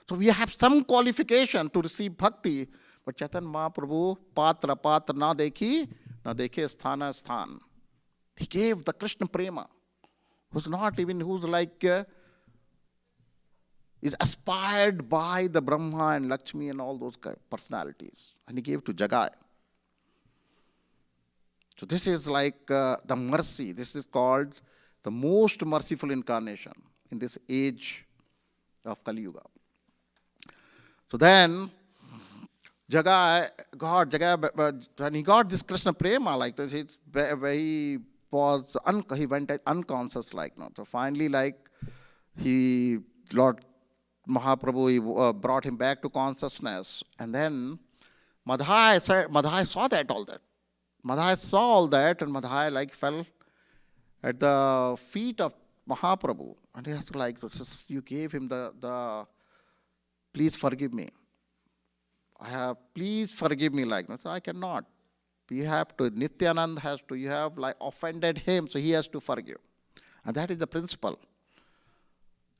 So we have some qualification to receive bhakti, but Chaitanya Mahaprabhu, patra na dekhe sthana sthan. He gave the Krishna prema, who's is aspired by the Brahma and Lakshmi and all those personalities. And he gave to Jagai. So this is like the mercy. This is called the most merciful incarnation in this age of Kali Yuga. So then, Jagai, when he got this Krishna prema like this, he went unconscious So finally, Lord Mahaprabhu, he brought him back to consciousness. And then Madhai saw all that. Madhai saw all that, and Madhai fell at the feet of Mahaprabhu. And he was you gave him the please forgive me. Please forgive me So I cannot. You have to, Nityanand has to, you have offended him, so he has to forgive. And that is the principle.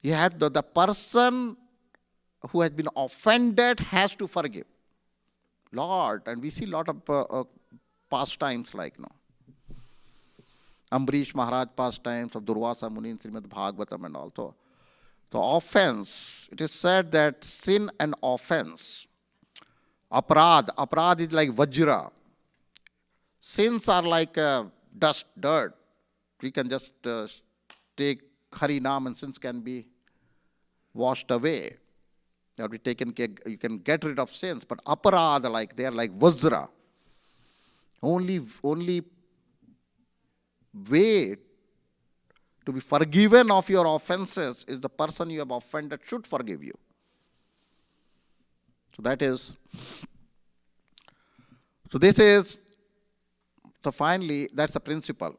You have the person who has been offended has to forgive. Lord, and we see a lot of pastimes Ambarish Maharaj pastimes of Durvasa Muni in Srimad Bhagavatam and also. The offense, it is said that sin and offense, aparad is like vajra. Sins are like dust, dirt. We can just take Harinam and sins can be washed away. Or be taken, you can get rid of sins. But aparad, they are like vajra. Only way to be forgiven of your offenses is the person you have offended should forgive you. So finally, that's the principle.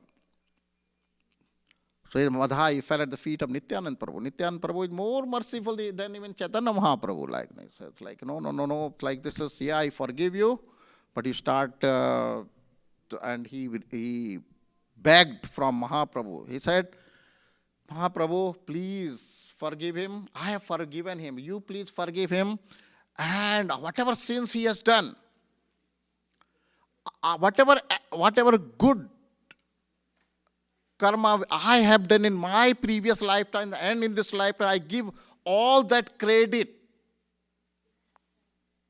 So Madhai fell at the feet of Nityanand Prabhu. Nityanand Prabhu is more merciful than even Chaitanya Mahaprabhu. It's no. This is, I forgive you, but you start, and he begged from Mahaprabhu. He said, Mahaprabhu, please forgive him. I have forgiven him. You please forgive him. And whatever sins he has done, whatever good karma I have done in my previous lifetime and in this lifetime, I give all that credit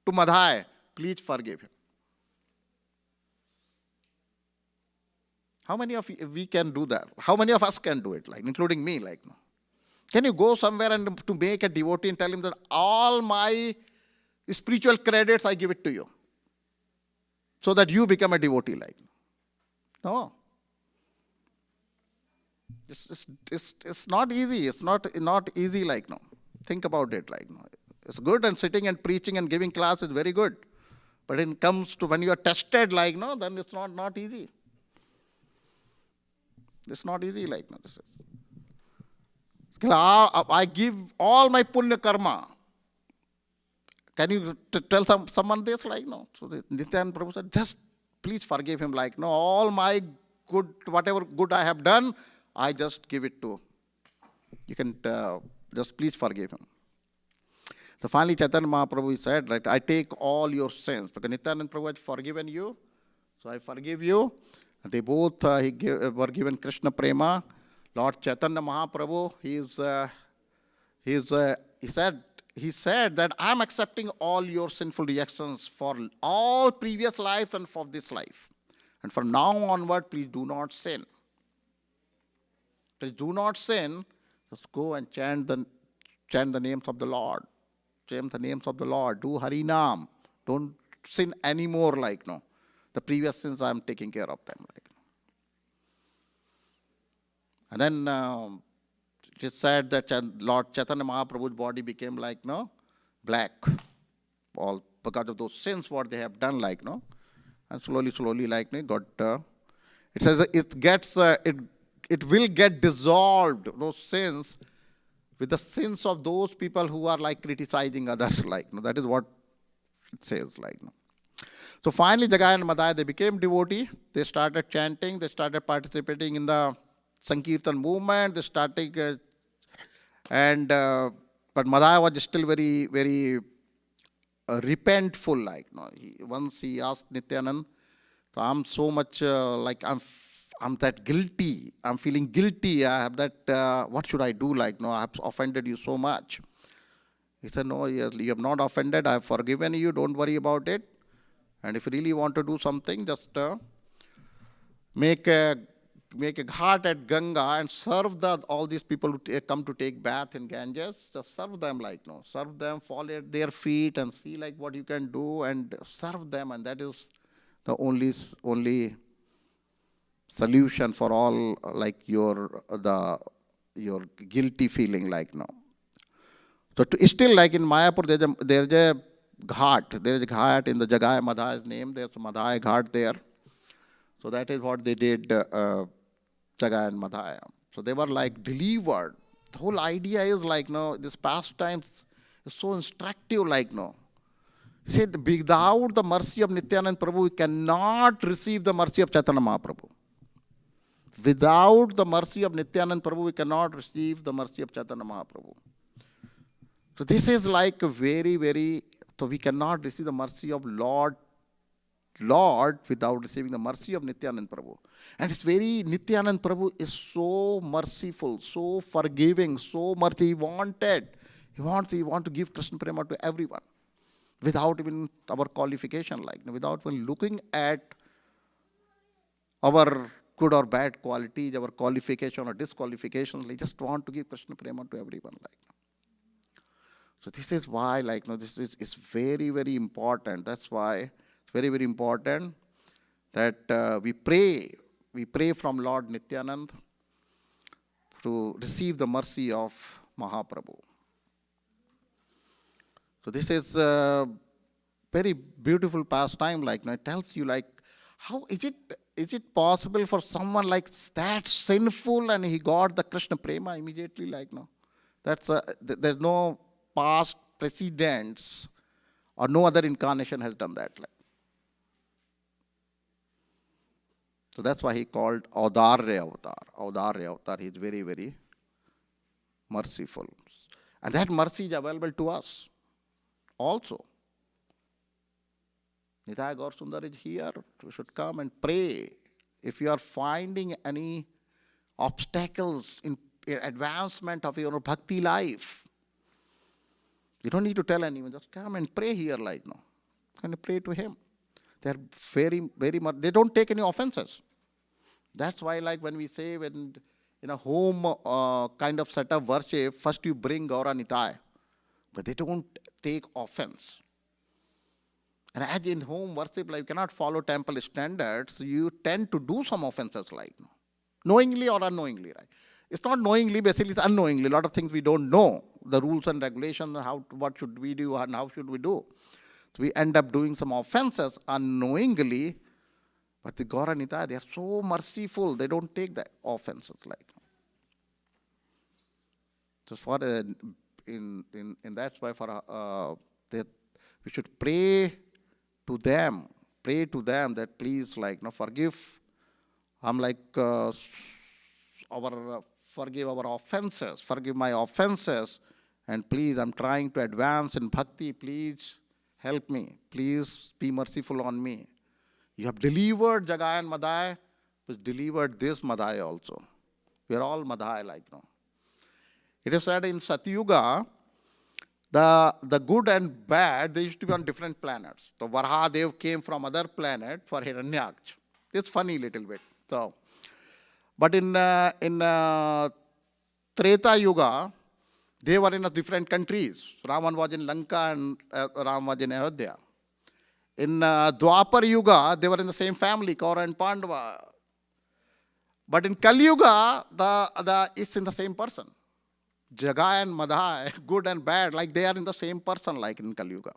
to Madhai. Please forgive him. How many of we can do that? How many of us can do it, including me? No. Can you go somewhere and to make a devotee and tell him that all my spiritual credits, I give it to you, so that you become a devotee? No. It's not easy. It's not easy. No. Think about it. No. It's good, and sitting and preaching and giving class is very good. But it comes to when you are tested, no, then it's not easy. It's not easy no. This is. I give all my punya karma. Can you tell someone this? No. So Nityanand Prabhu said, just please forgive him. No, all my good, whatever good I have done, I just give it to. You can just please forgive him. So finally Chaitanya Mahaprabhu said, I take all your sins. Because Nityanand Prabhu has forgiven you, so I forgive you. And they both were given Krishna prema. Lord Chaitanya Mahaprabhu, he said that I am accepting all your sinful reactions for all previous lives and for this life. And from now onward, please do not sin. Please do not sin. Just go and chant the names of the Lord. Chant the names of the Lord. Do Harinam. Don't sin anymore no. The previous sins, I am taking care of them. And then it is said that Lord Chaitanya Mahaprabhu's body became black. All because of those sins what they have done no. And slowly got it says it will get dissolved, those sins, with the sins of those people who are like criticizing others, like, that is what it says, like. So finally, Jagai and Madai, they became devotee. They started chanting. They started participating in the Sankirtan movement. They started, but Madai was still very, very repentful, like. Once he asked Nityanand, so I'm so much like I'm that guilty. I'm feeling guilty. I have that. What should I do? Like, I have offended you so much. He said, no, yes, you have not offended. I have forgiven you. Don't worry about it. And if you really want to do something, just make a ghat at Ganga and serve all these people who come to take bath in Ganges. Just serve them, like, serve them, fall at their feet and see like what you can do and serve them. And that is the only solution for all, like your guilty feeling, like, So still, like in Mayapur, there's a ghat. There is a ghat in the Jagai Madhai's name. There's a Madhai ghat there. So that is what they did, Jagai and Madhai. So they were like delivered. The whole idea is like, this pastimes is so instructive, like, He said, without the mercy of Nityanand Prabhu, we cannot receive the mercy of Chaitanya Mahaprabhu. Without the mercy of Nityanand Prabhu, we cannot receive the mercy of Chaitanya Mahaprabhu. So this is like a very, very, so we cannot receive the mercy of Lord without receiving the mercy of Nityanand Prabhu. And it's very, Nityanand Prabhu is so merciful, so forgiving, so mercy. He want to give Krishna Prema to everyone without even our qualification, like, without even looking at our good or bad qualities, our qualification or disqualifications. We just want to give Krishna Prema to everyone, like. So this is why, like, this is very, very important. That's why it's very, very important that we pray from Lord Nityanand to receive the mercy of Mahaprabhu. So this is a very beautiful pastime, like, it tells you, like, how is it possible for someone like that sinful and he got the Krishna Prema immediately, like, there's no past precedents or no other incarnation has done that, like. So that's why he called Audarya Avatar. Audarya Avatar, he is very, very merciful. And that mercy is available to us also. Nitai Gaur Sundar is here. You should come and pray. If you are finding any obstacles in advancement of your bhakti life, you don't need to tell anyone. Just come and pray here, like, and pray to him. They are very, very much, they don't take any offenses. That's why, like, when we say, when in a home kind of setup worship, first you bring Gaura Nitai, but they don't take offense. And as in home worship, like, you cannot follow temple standards, you tend to do some offenses, like, knowingly or unknowingly, right? It's not knowingly, basically it's unknowingly. A lot of things we don't know, the rules and regulations, what should we do and how should we do. So we end up doing some offenses unknowingly, but the Gaura Nitai, they are so merciful, they don't take the offenses, like. So for that's why for we should pray to them that please, like, forgive. I'm like forgive our offenses, forgive my offenses, and please, I'm trying to advance in bhakti. Please help me. Please be merciful on me. You have delivered Jagai and Madai, which delivered this Madai also. We are all Madai, like, It is said in Satyuga, the good and bad, they used to be on different planets. So Varahadev came from other planet for Hiranyaksha. It's funny little bit. So, but in Treta Yuga, they were in different countries. Raman was in Lanka and Ram was in Ayodhya. In Dwapar Yuga, they were in the same family, Kaura and Pandava. But in Kali Yuga, it's in the same person. Jagai and Madai, good and bad, like they are in the same person, like in Kali Yuga.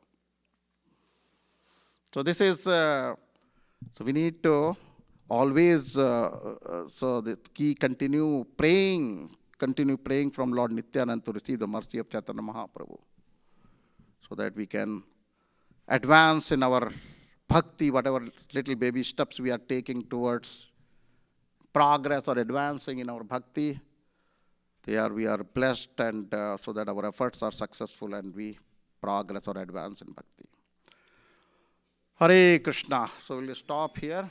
So this is, so we need to always, so the key continue praying continue praying from Lord Nityananda to receive the mercy of Chaitanya Mahaprabhu, so that we can advance in our bhakti, whatever little baby steps we are taking towards progress or advancing in our bhakti. We are blessed, and so that our efforts are successful and we progress or advance in bhakti. Hare Krishna. So we'll stop here.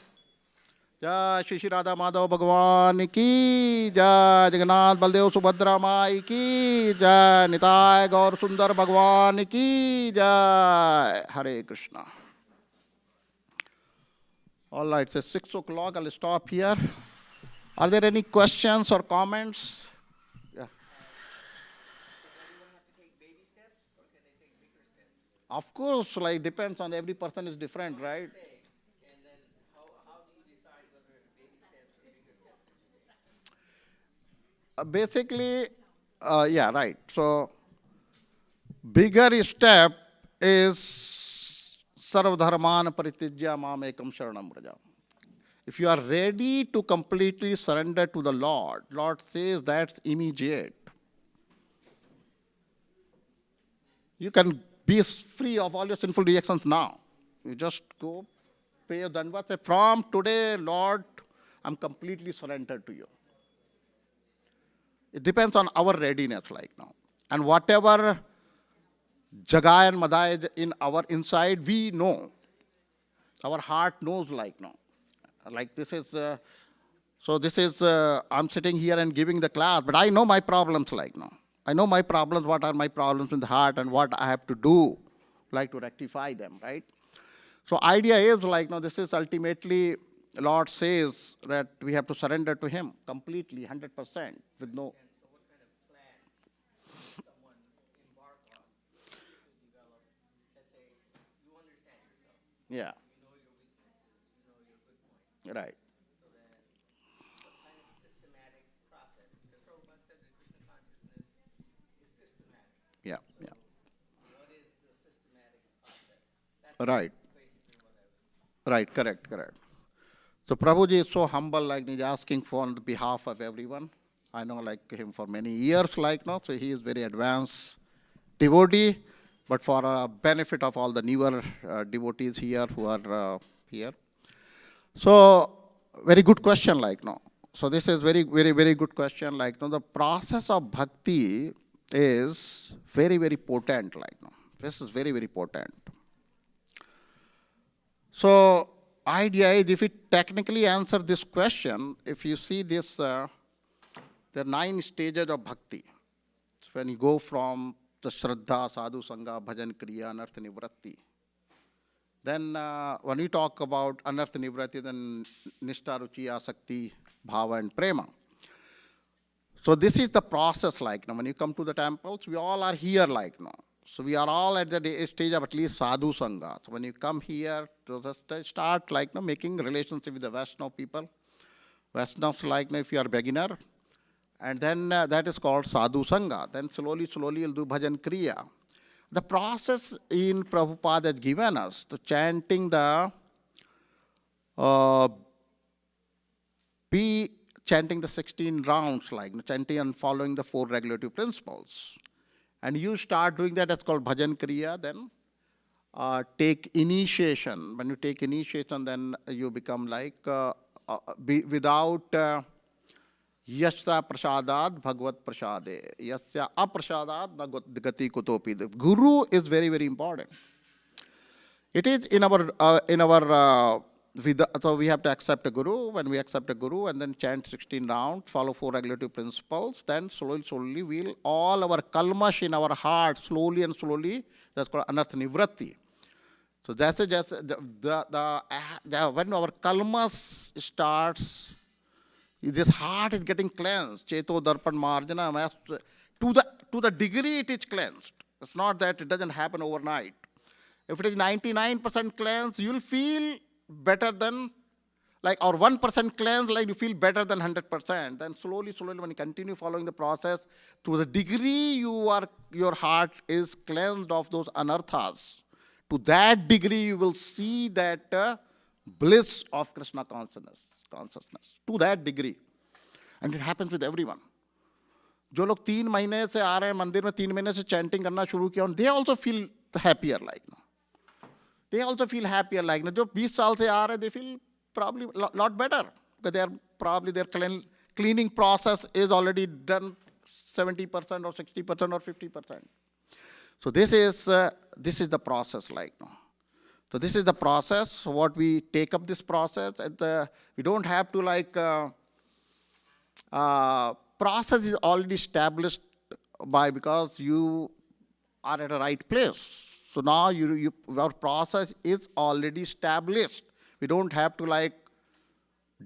Jai Shri Shri Radha Madhav Bhagwan ki Jai, Jagannath Baldev Subhadra Mai ki Jai, Nitai Gaur Sundar Bhagwan ki Jai. Hare Krishna. All right, it's 6 o'clock. I'll stop here. Are there any questions or comments? Yeah. Of course, like depends on every person is different, right? Basically, yeah, right. So, bigger step is Sarvadharman Paritijya Mam Ekam Sharanam Vraja. If you are ready to completely surrender to the Lord, Lord says that's immediate. You can be free of all your sinful reactions now. You just go, pay your dandavat, say, from today, Lord, I'm completely surrendered to you. It depends on our readiness like now. And whatever Jagai and Madai is in our inside, we know. Our heart knows like now. Like this is, I'm sitting here and giving the class, but I know my problems like now. I know my problems, what are my problems in the heart and what I have to do, like to rectify them, right? So idea is like, now this is ultimately, Lord says that we have to surrender to Him completely, 100%, with no... So what kind of plan does someone embark on to develop, let's say, you understand yourself. Yeah. You know your weaknesses, you know your good points. Right. So then, what kind of systematic process? Because Prabhupada said that Krishna consciousness is systematic. Yeah, yeah. What is the systematic process? That's Right. basically what I was... Right, correct. So Prabhuji is so humble, like he's asking for on the behalf of everyone. I know like him for many years, like now, so he is very advanced devotee, but for benefit of all the newer devotees here who are here. So very good question, like now. So this is very good question, like now. The process of bhakti is very potent, like now. This is very potent. So idea is, if we technically answer this question, if you see this, there are 9 stages of bhakti. So when you go from the Shraddha, Sadhu Sangha, Bhajan Kriya, Anartha Nivratti. Then when we talk about Anartha Nivratti, then Nishtha, Ruchi, Asakti, Bhava and Prema. So this is the process like now. When you come to the temples, we all are here like now. So we are all at the stage of at least Sadhu Sangha. So when you come here, to start like now making relationship with the Vaishnava people. Vaishnavas like now if you are beginner. And then that is called Sadhu Sangha. Then slowly you'll do Bhajan Kriya. The process in Prabhupada has given us, the chanting the, chanting the 16 rounds, like chanting and following the 4 regulative principles. And you start doing that, that's called Bhajan Kriya, then take initiation. When you take initiation, then you become like, without Yasya prasadad bhagavad prasade. Yasya aprasadat na gati kutopi. The guru is very important. It is in our so we have to accept a guru. When we accept a guru and then chant 16 rounds, follow 4 regulative principles, then slowly we'll all our kalmash in our heart, slowly, that's called Anartha Nivratti. So that's just when our kalmas starts, this heart is getting cleansed. Cheto Darpan Marjana, to the degree it is cleansed. It's not that it doesn't happen overnight. If it is 99% cleansed, you'll feel better than, like, or 1% cleanse, like you feel better than 100%. Then slowly, when you continue following the process, to the degree your heart is cleansed of those anarthas, to that degree you will see that bliss of Krishna consciousness. To that degree. And it happens with everyone. जो लोग 3 महीने से आ रहे हैं मंदिर में, 3 महीने से चैंटिंग करना शुरू किया, they also feel happier like no, they also feel happier like no. जो 20 साल से आ रहे हैं, they feel probably lot better, because they are probably their cleaning process is already done 70% or 60% or 50%. So this is the process like now. So this is the process. What we take up this process, and we don't have to like process is already established because you are at the right place. So now our process is already established. We don't have to like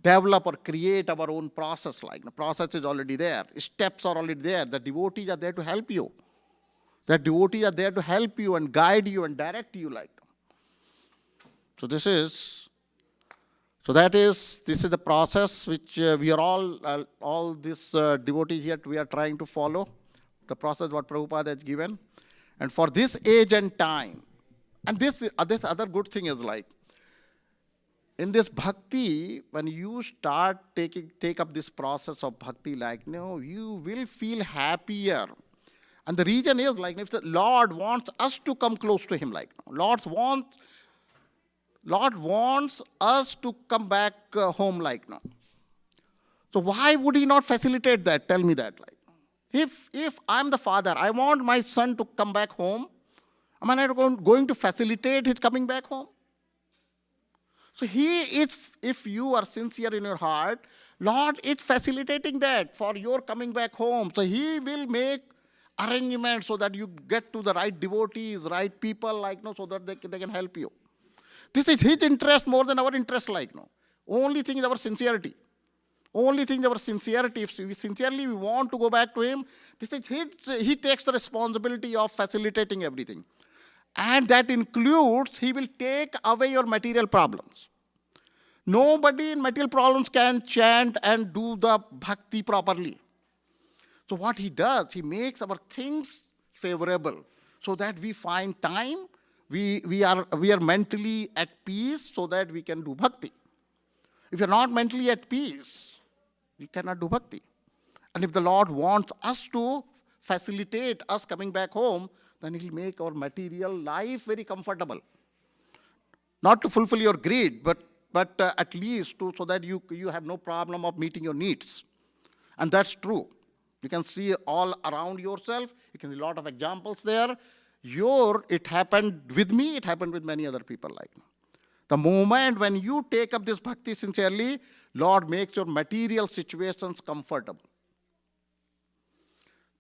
develop or create our own process. Like the process is already there. Steps are already there. The devotees are there to help you. The devotees are there to help you and guide you and direct you like. So this is the process which we are all this devotees here, we are trying to follow. The process what Prabhupada has given. And for this age and time, and this other good thing is like, in this bhakti, when you start take up this process of bhakti, like, you will feel happier. And the reason is like, if the Lord wants us to come close to Him, like, Lord wants us to come back home, like, no. So why would He not facilitate that? Tell me that, like. If I'm the father, I want my son to come back home, am I not going to facilitate his coming back home? So if you are sincere in your heart, Lord is facilitating that for your coming back home. So He will make arrangements so that you get to the right devotees, right people, like, so that they can help you. This is His interest more than our interest, like, Only thing is our sincerity. Only thing is our sincerity. If we sincerely want to go back to Him, this is He takes the responsibility of facilitating everything. And that includes, He will take away your material problems. Nobody in material problems can chant and do the bhakti properly. So what He does, He makes our things favorable so that we find time, we are mentally at peace so that we can do bhakti. If you're not mentally at peace, you cannot do bhakti. And if the Lord wants us to facilitate us coming back home, then He'll make our material life very comfortable. Not to fulfill your greed, but at least so that you have no problem of meeting your needs. And that's true. You can see all around yourself. You can see a lot of examples there. It happened with me, it happened with many other people like me. The moment when you take up this bhakti sincerely, Lord makes your material situations comfortable.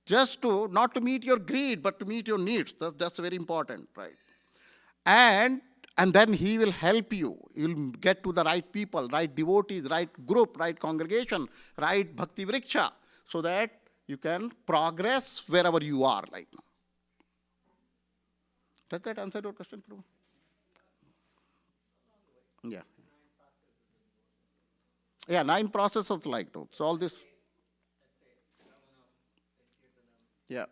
Not to meet your greed, but to meet your needs. That's very important, right? And then He will help you. You'll get to the right people, right devotees, right group, right congregation, right bhakti vriksha, so that you can progress wherever you are, like now. Does that answer your question, Prabhu? Yeah. Yeah, 9 processes like that. So all this. Yeah.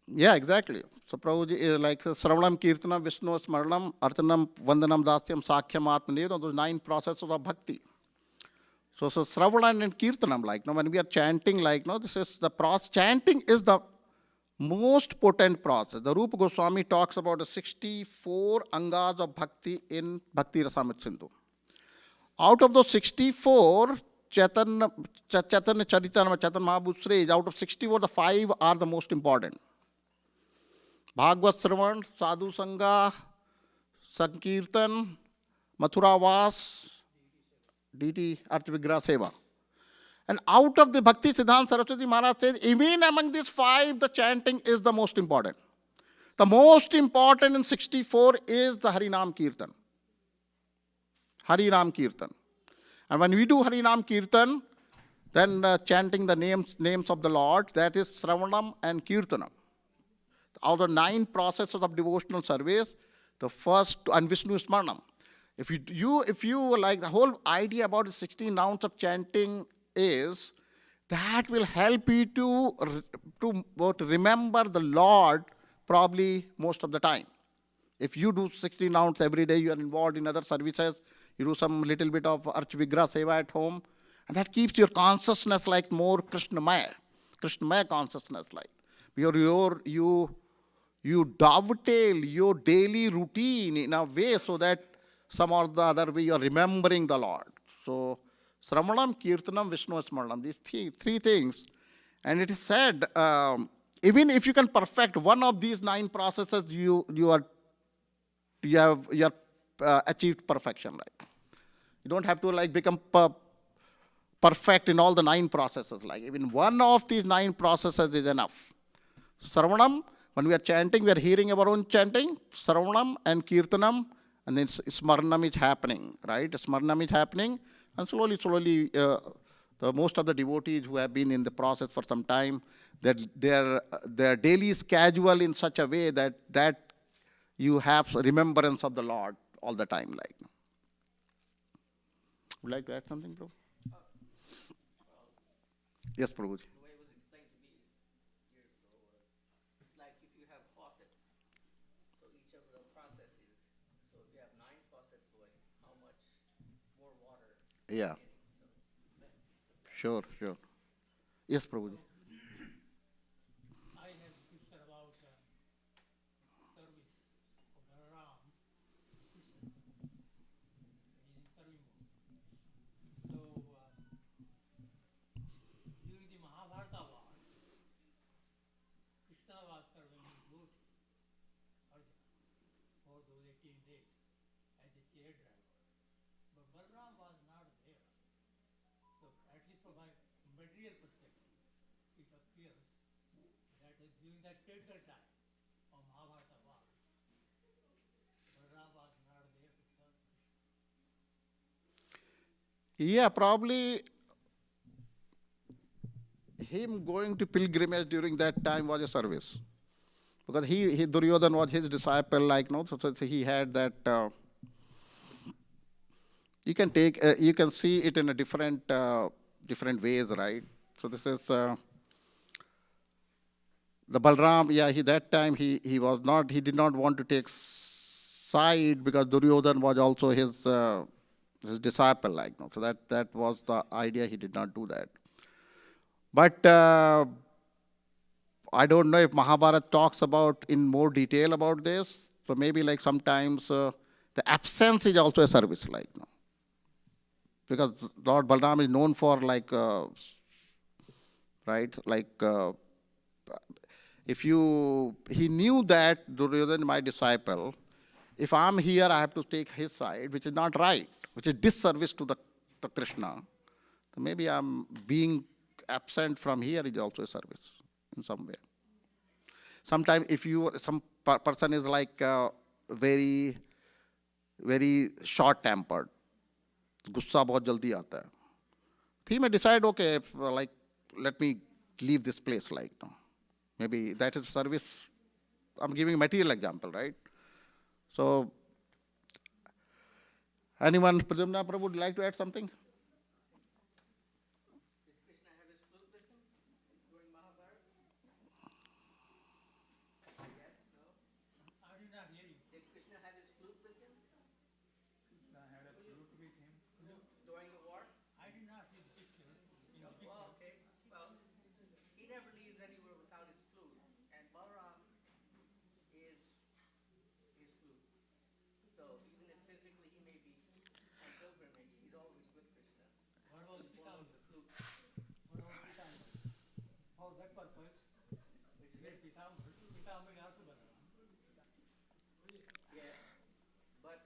Yeah, exactly. So Prabhuji is like Sravanam, Kirtanam, Vishnu, Smaranam, Artanam, Vandanam, Dasyam, Sakhyam, Atmanir, those 9 processes of bhakti. So Sravanam and Kirtanam, like, when we are chanting, like, this is the process. Chanting is the most potent process. The Rupa Goswami talks about the 64 angas of bhakti in Bhakti Rasamrita Sindhu. Out of those 64, Chaitanya Charitamrita, Chaitanya Mahaprabhu says, out of 64, the 5 are the most important. Bhagavad Sravan, Sadhu Sangha, Sankirtan, Mathura Vas, DT Archavigraha Seva. And out of the Bhakti Siddhanta Saraswati Maharaj says, even among these 5, the chanting is the most important. The most important in 64 is the Harinam Kirtan. Harinam Kirtan. And when we do Harinam Kirtan, then chanting the names of the Lord, that is Sravanam and Kirtanam. Out of 9 processes of devotional service, the first, and Vishnu Smaranam. If you like, the whole idea about the 16 rounds of chanting is that will help you to remember the Lord probably most of the time. If you do 16 rounds every day, you are involved in other services, you do some little bit of Archavigraha Seva at home, And that keeps your consciousness like more Krishnamaya consciousness like. You dovetail your daily routine in a way so that some or the other way you are remembering the Lord. So, Sravanam, Kirtanam, Vishnu Smaranam, these three things. And it is said, even if you can perfect one of these 9 processes, you have achieved perfection. Like, you don't have to like become perfect in all the 9 processes. Like, even one of these 9 processes is enough. Sravanam, when we are chanting, we are hearing our own chanting. Sravanam and Kirtanam, and then Smaranam is happening, right? Smaranam is happening, and slowly, most of the devotees who have been in the process for some time, their daily schedule in such a way that you have remembrance of the Lord all the time. Like, would you like to add something, Prabhu? Yes, Prabhuji. The way it was explained to me years ago was, it's like if you have faucets, so each of the processes, so if you have 9 faucets going, how much more water? Yeah. Sure. Yes, Prabhuji. I have a question about service of Balaram, Krishna, in serving mode. So, during the Mahabharata war, Krishna was serving his devotee, Arjuna, for those 18 days as a chariot driver. But Balaram was not there. So, at least from my material perspective, it appears that during that critical time of Mahabharata war, Balaram was not there to serve Krishna. Yeah, probably him going to pilgrimage during that time was a service. Because he Duryodhana was his disciple, like, no, so he had that. You can see it in a different ways, right? So this is the Balram. Yeah, that time he did not want to take side because Duryodhana was also his disciple, like, no. So that was the idea. He did not do that. But I don't know if Mahabharata talks about in more detail about this. So maybe like sometimes the absence is also a service, like, no. Because Lord Balram is known for like, right, like he knew that Duryodhana is my disciple. If I'm here, I have to take his side, which is not right, which is disservice to the Krishna. So maybe I'm being absent from here is also a service in some way. Sometimes if some person is like very, very short-tempered, गुस्सा बहुत जल्दी आता है. He may decide, okay, like, let me leave this place, like, no. Maybe that is service. I'm giving a material example, right? So, anyone, Pradyumna Prabhu, would like to add something? Did Krishna have his flute with him during Mahabharata? Yes, no? I did not hear you. Did Krishna have his flute with him Krishna had a flute with him. during the war? I did not see the picture. In the picture. Well, okay. Well, he never leaves anywhere without his flute, and Balaram is his flute. So even if physically he may be on pilgrimage, he's always with Krishna. What was Along Pitambar? with the flute. What was Pitambar? For that purpose, where Pitambar is also Balaram. Yes, but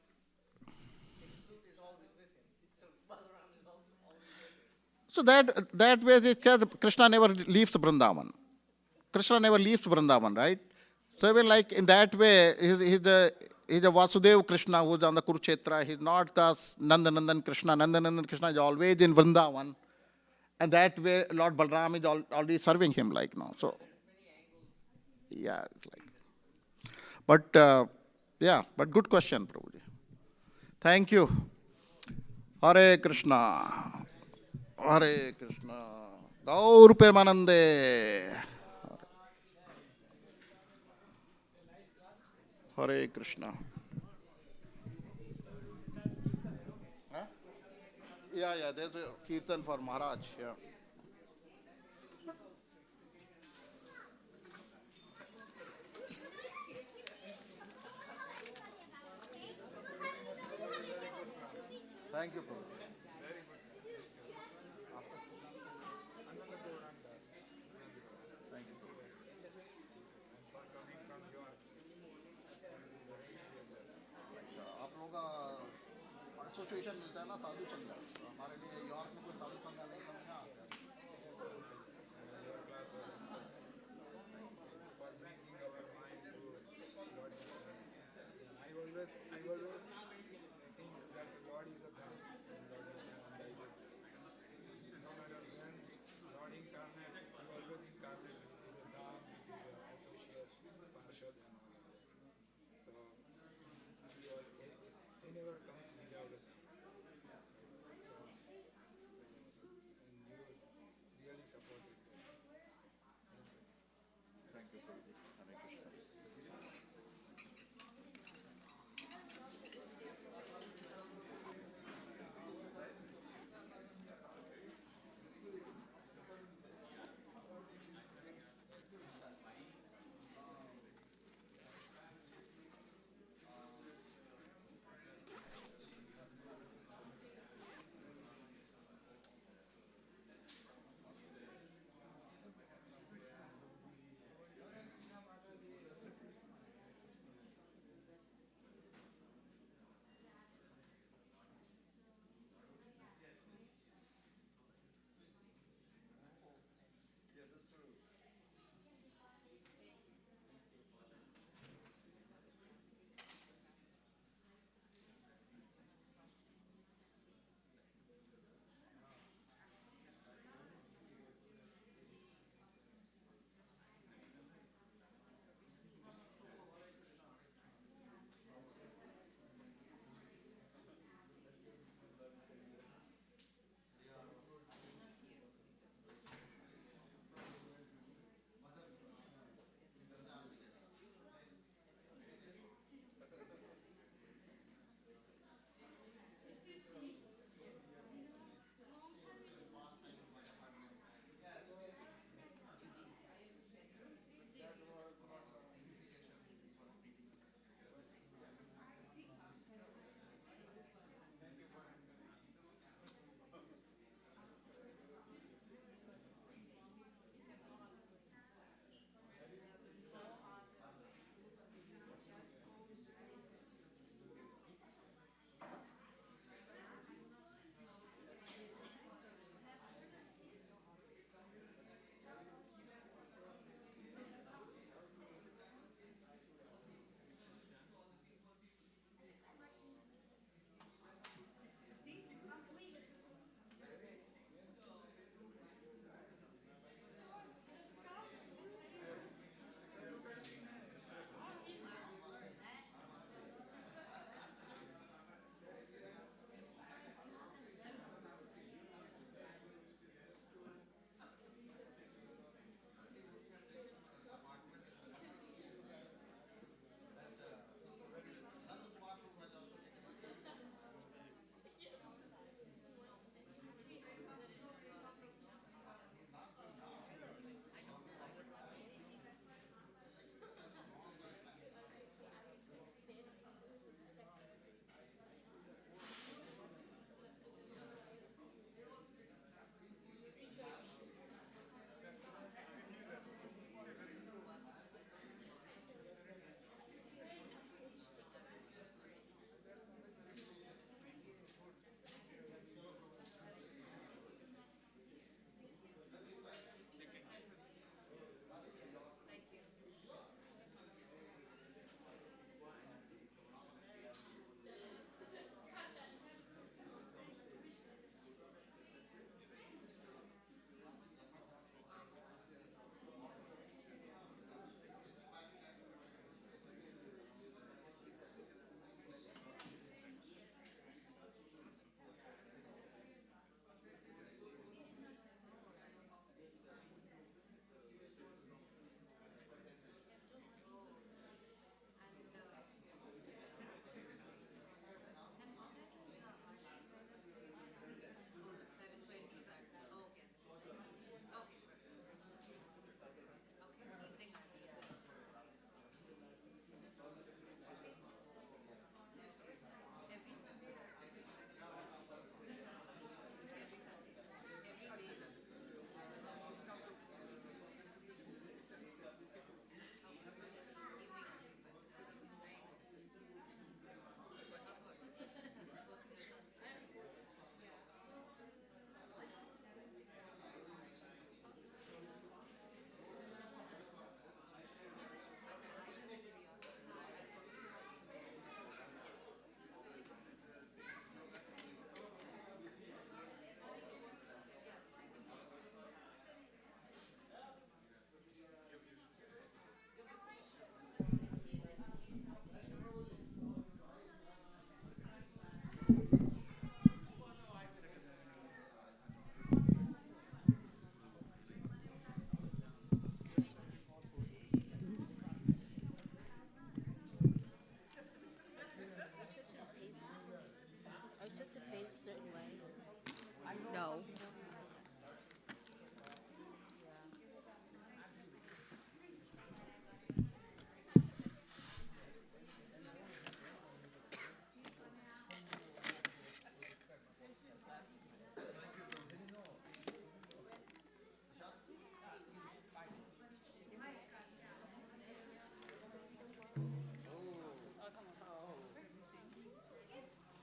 his flute is always with him. So Balaram is also always with him. So that way, Krishna never leaves Vrindavan. Krishna never leaves Vrindavan, right? So even like in that way, he's a Vasudev Krishna who's on the Kurukshetra. He's not the Nandanandan Krishna. Nandanandan Krishna is always in Vrindavan. And that way, Lord Balram is already serving him, like, no. So, yeah, it's like. But, but good question, Prabhuji. Thank you. Hare Krishna. Hare Krishna. Gaur Premanande. Hare Krishna. Huh? Yeah, there's a Kirtan for Maharaj, yeah. Thank you, Prabhu. आप लोगों का association मिलता है ना साधु संघ, तो हमारे लिए यॉर्क में कोई साधु संघ नहीं तो यहाँ आते हैं। for bringing our mind to Lord. I always think that God is a Dham and Lord is undivided. No matter when Lord incarnate, He always incarnate. This is a Dham, which is the associate, Parshad and all of that. So he never comes without a Dham. So, and you really supported that. Thank you, Prabhu. Hare Krishna.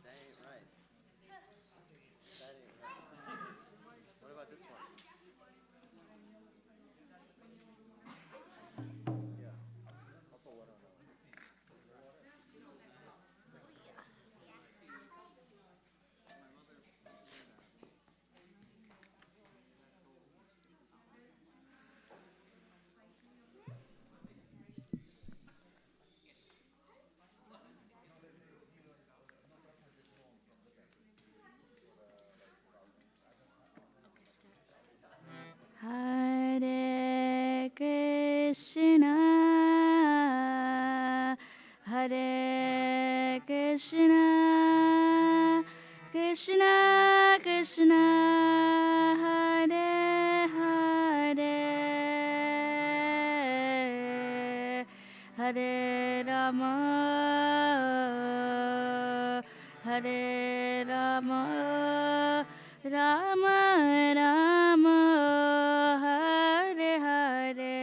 That ain't right. That ain't right. What about this one? Hare Krishna, Hare Krishna, Krishna Krishna, Hare Hare, Hare Rama, Hare Rama, Rama Rama, Hare Hare.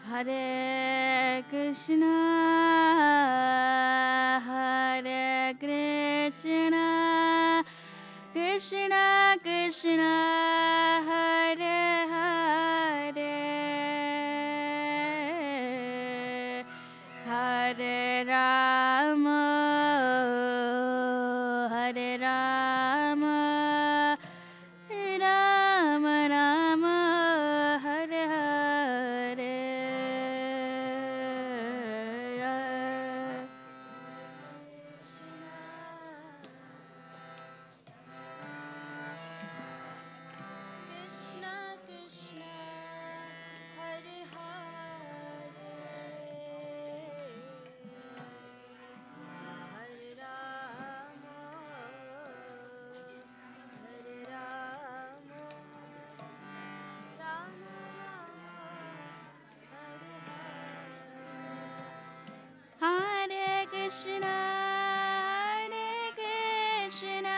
Hare Krishna, Hare Krishna, Krishna Krishna, Hare Hare, Hare Rama, Hare Rama, Rama Rama, Hare Hare. Krishna Krishna, Hare Hare, Hare Rama, Hare Rama, Rama Rama, Hare Hare. Hare Krishna, Hare Krishna,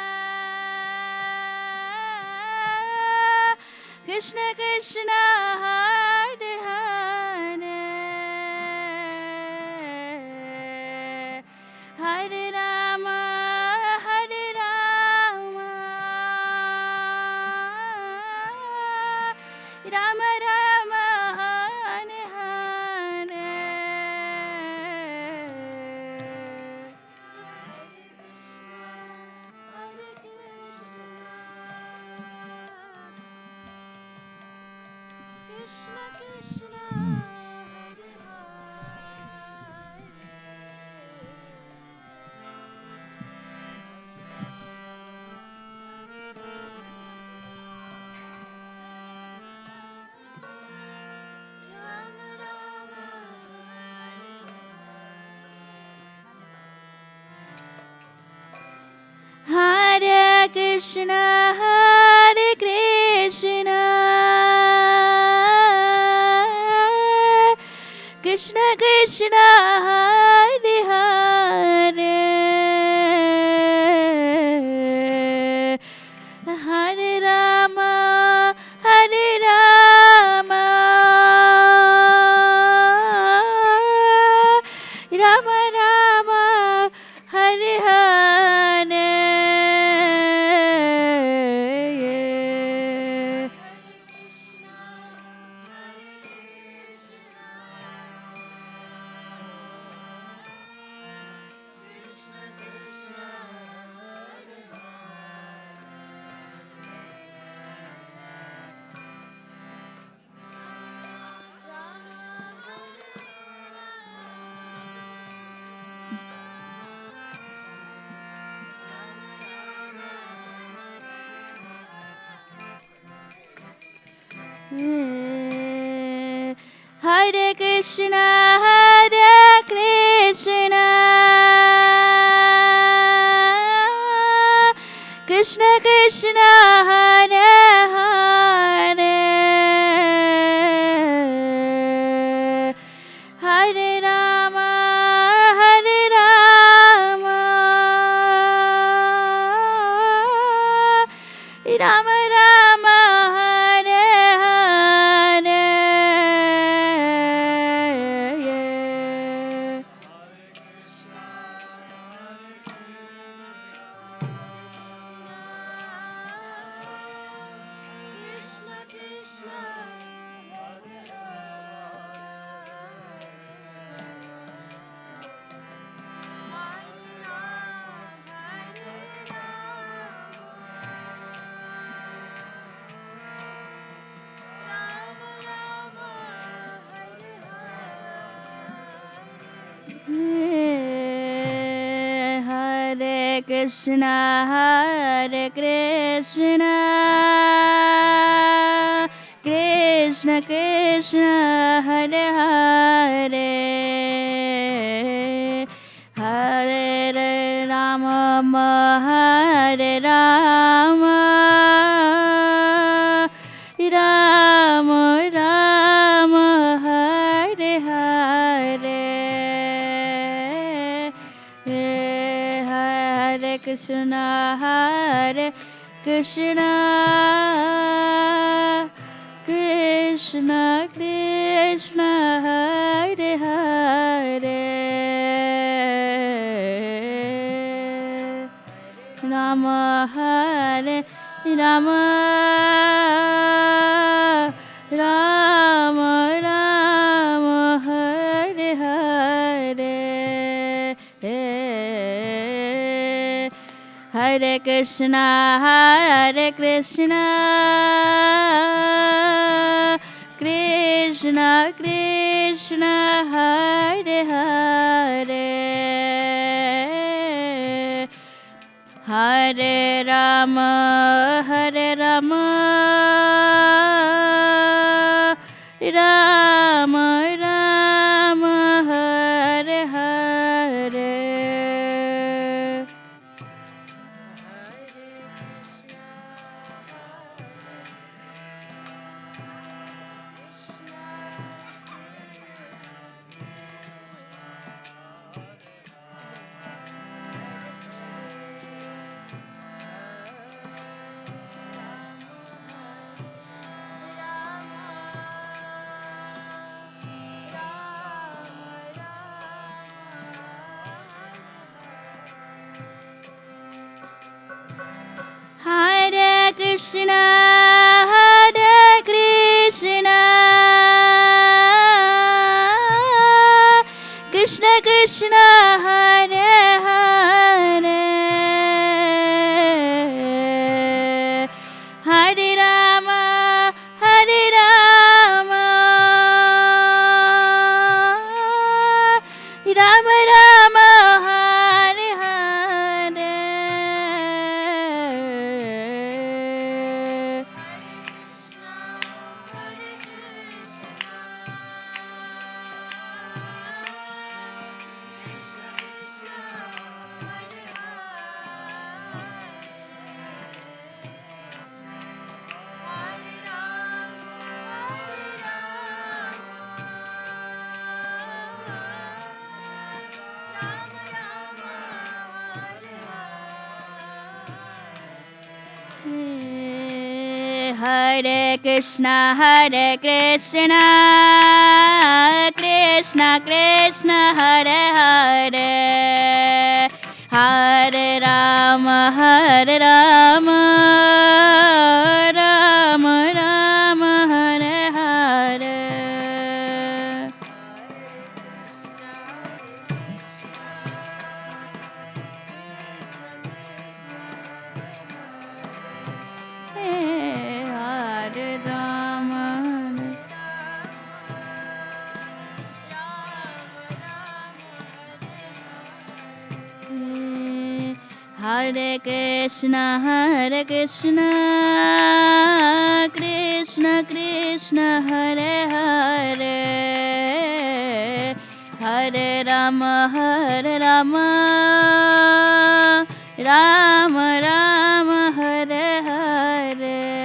Krishna Krishna, Hare Hare, Hare Rama, Hare Rama, Rama Rama, Hare Hare. Krishna Krishna, Hare Rama Rama, Hare Krishna, Hare Krishna, Krishna Krishna, Hare Hare, Hare Rama, Hare Rama, Rama Rama, Hare Hare. Hare Krishna, Hare Krishna, Krishna Krishna, Hare Hare, Hare Rama, Hare Rama, Rama Rama, Hare Hare. Hare Krishna, Hare Krishna, Krishna Krishna, Hare Hare, Hare Rama, Hare Rama, Rama Rama, Hare Hare. Hare Krishna, Hare Krishna, Krishna Krishna, Hare Hare, Rama Hare Rama, Rama Rama, Hare Hare. Hare Krishna, Hare Krishna, Krishna Krishna, Hare Hare, Hare Rama, Hare Rama, Rama Rama, Hare Hare. Hare Krishna, Hare Krishna, Krishna Krishna, Hare Hare, Hare Rama, Hare Rama, Rama Rama, Hare Hare. Hare Krishna, Hare Krishna, Krishna Krishna, Hare Hare, Hare Rama, Hare Rama, Rama Rama, Hare Hare. Hare Rama, Hare Krishna, Krishna Krishna, Hare Hare, Hare Rama, Rama Rama, Hare Hare.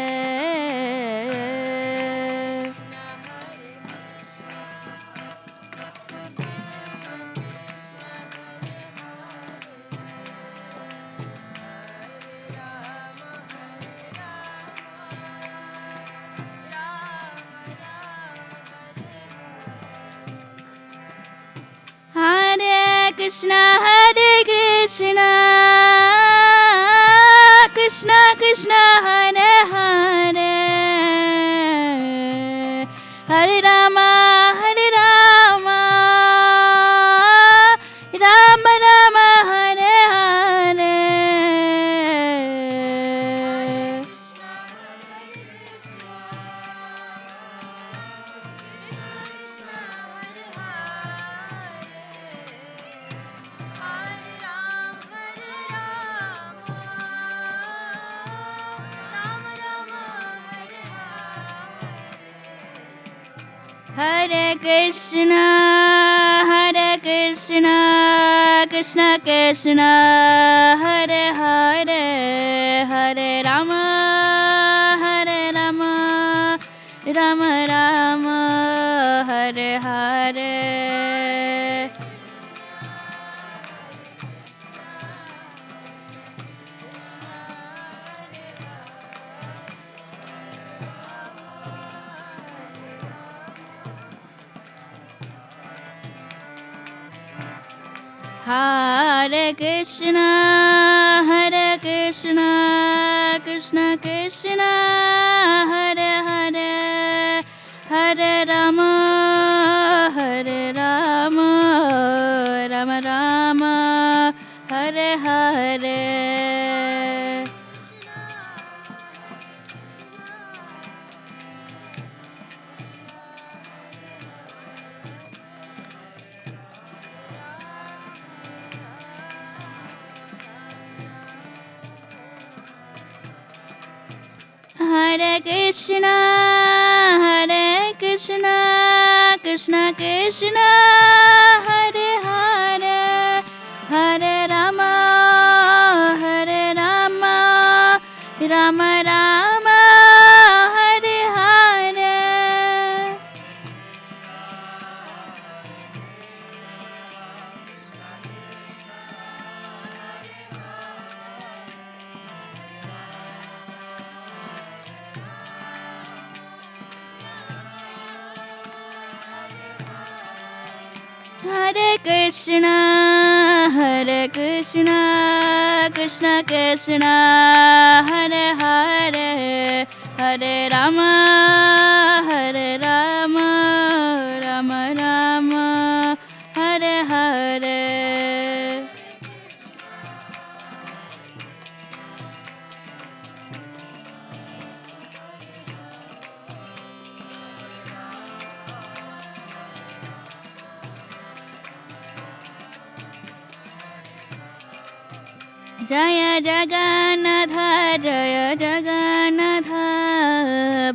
Hare Krishna, Krishna Krishna, Hare Hare, Hare Rama, Rama Rama, Hare Hare. Hare Krishna, Krishna Krishna, Hare Hare, Hare Rama, Rama Rama, Hare Hare. Hare Krishna, Krishna Krishna, Hare Hare, Hare Rama, Rama Rama, Hare Hare. Hare Krishna, Krishna Krishna, Hare Hare, Hare Rama, Rama Rama, Hare Hare. Hare Krishna, Krishna Krishna, Hare Hare, Hare Rama, Rama Rama, Hare Hare. Jaya Jagannatha,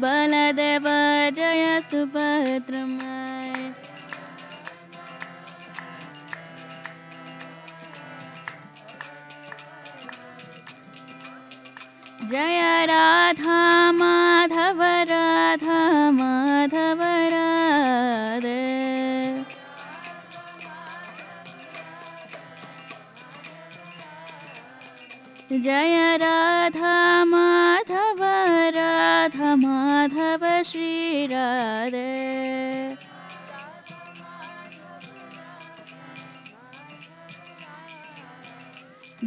Baladeva, Jaya Subhadramaya. Jaya Radha Madhava, Radhe. Jaya Radha Madhava, Shri Radhe.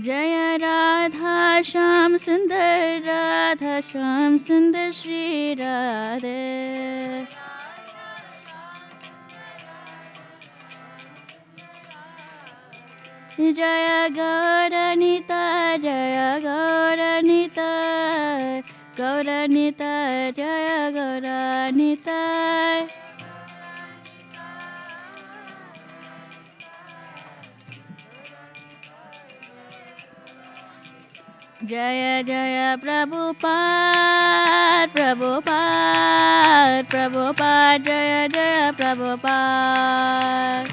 Jaya Radha Sham Sundar, Shri Radhe. Jaya Gauranita, Jaya Gauranita. Jaya Jaya Prabhupada, Prabhupada, Prabhupada, Jaya Jaya Prabhupada.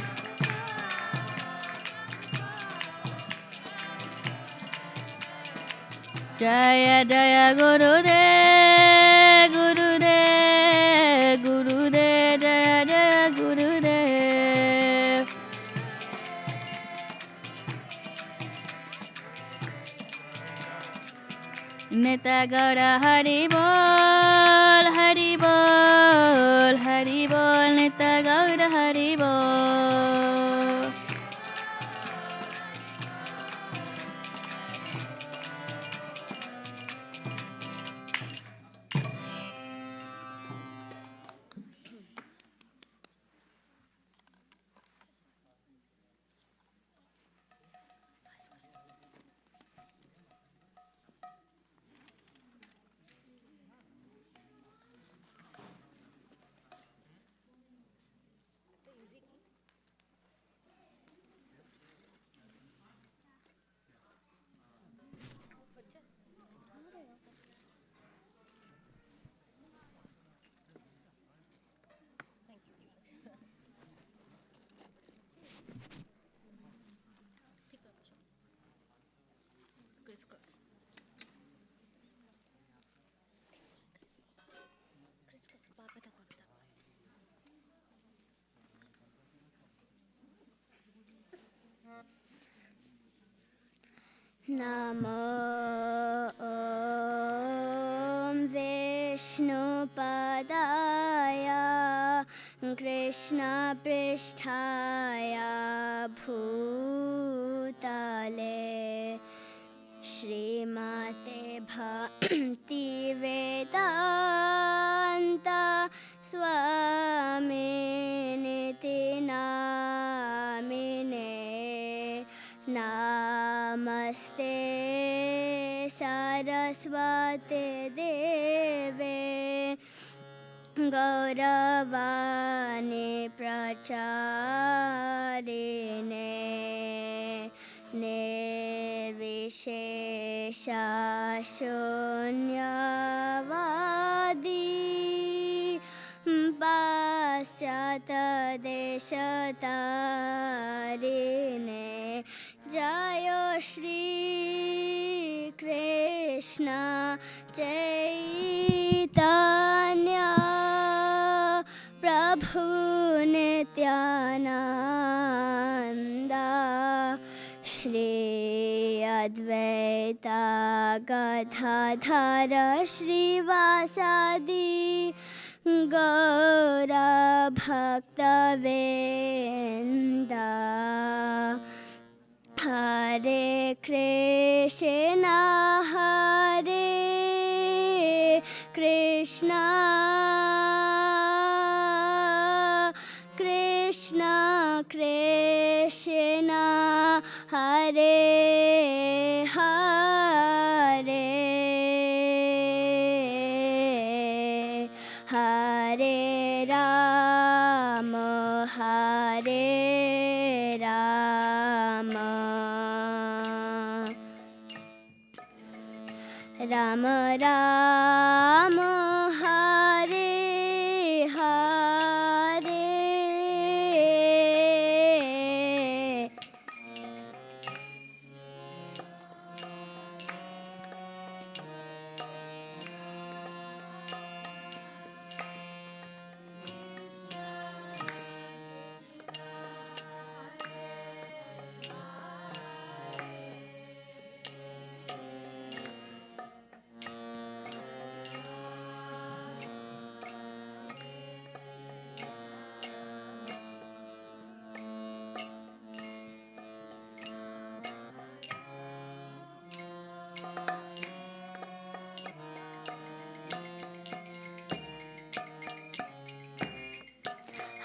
Jaya Jaya Gurudev, Gurudev, Gurudev, Jaya Jaya Gurudev. Nita Gaura Hari Bol, Hari Bol, Hari Bol, Nita Gaura Hari Bol. Namo Om Vishnupadaya Krishna Pristhaya Bhutale Srimate Bhakti Vedanta Swaminiti Namine Namaste Saraswate Deve Gauravani Pracharine Nirvishesha Shunyavadi Paschata Deshatarine Jayo Shri Krishna Chaitanya Prabhu Nityananda Shri Advaita Gadadhara Srivasadi Gaura Bhaktavinda Hare Krishna Hare Krishna Krishna Krishna Hare Hare Hare Rama Hare Rama Rama Rama Hare Hare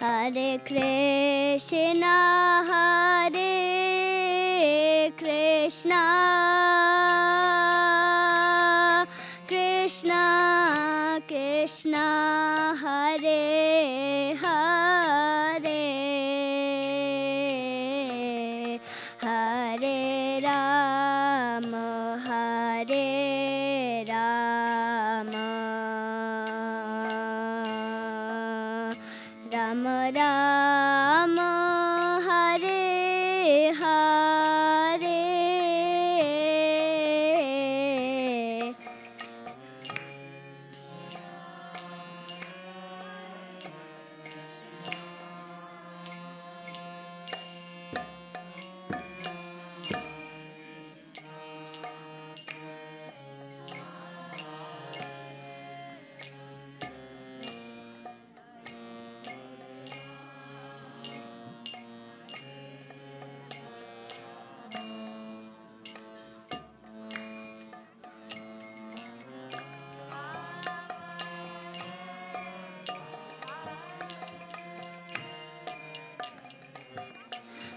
Hare Krishna Hare Krishna Krishna Krishna Hare Hare Hare Rama Hare Hare Rama Rama Rama Hare Hare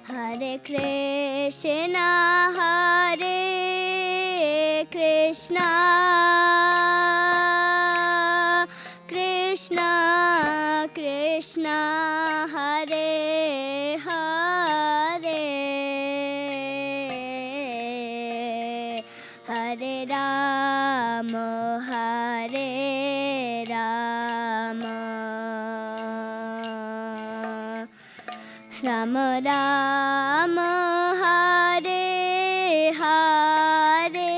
Hare Krishna Hare Krishna Krishna Krishna Hare Hare Hare Rama Hare Rama Rama Rama Hare Hare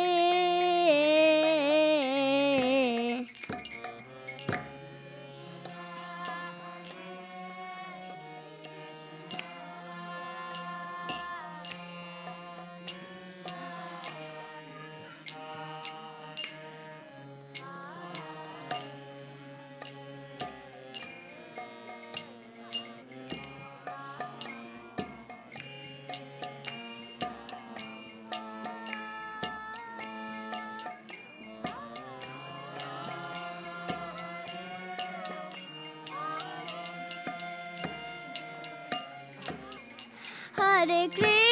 Hare Krishna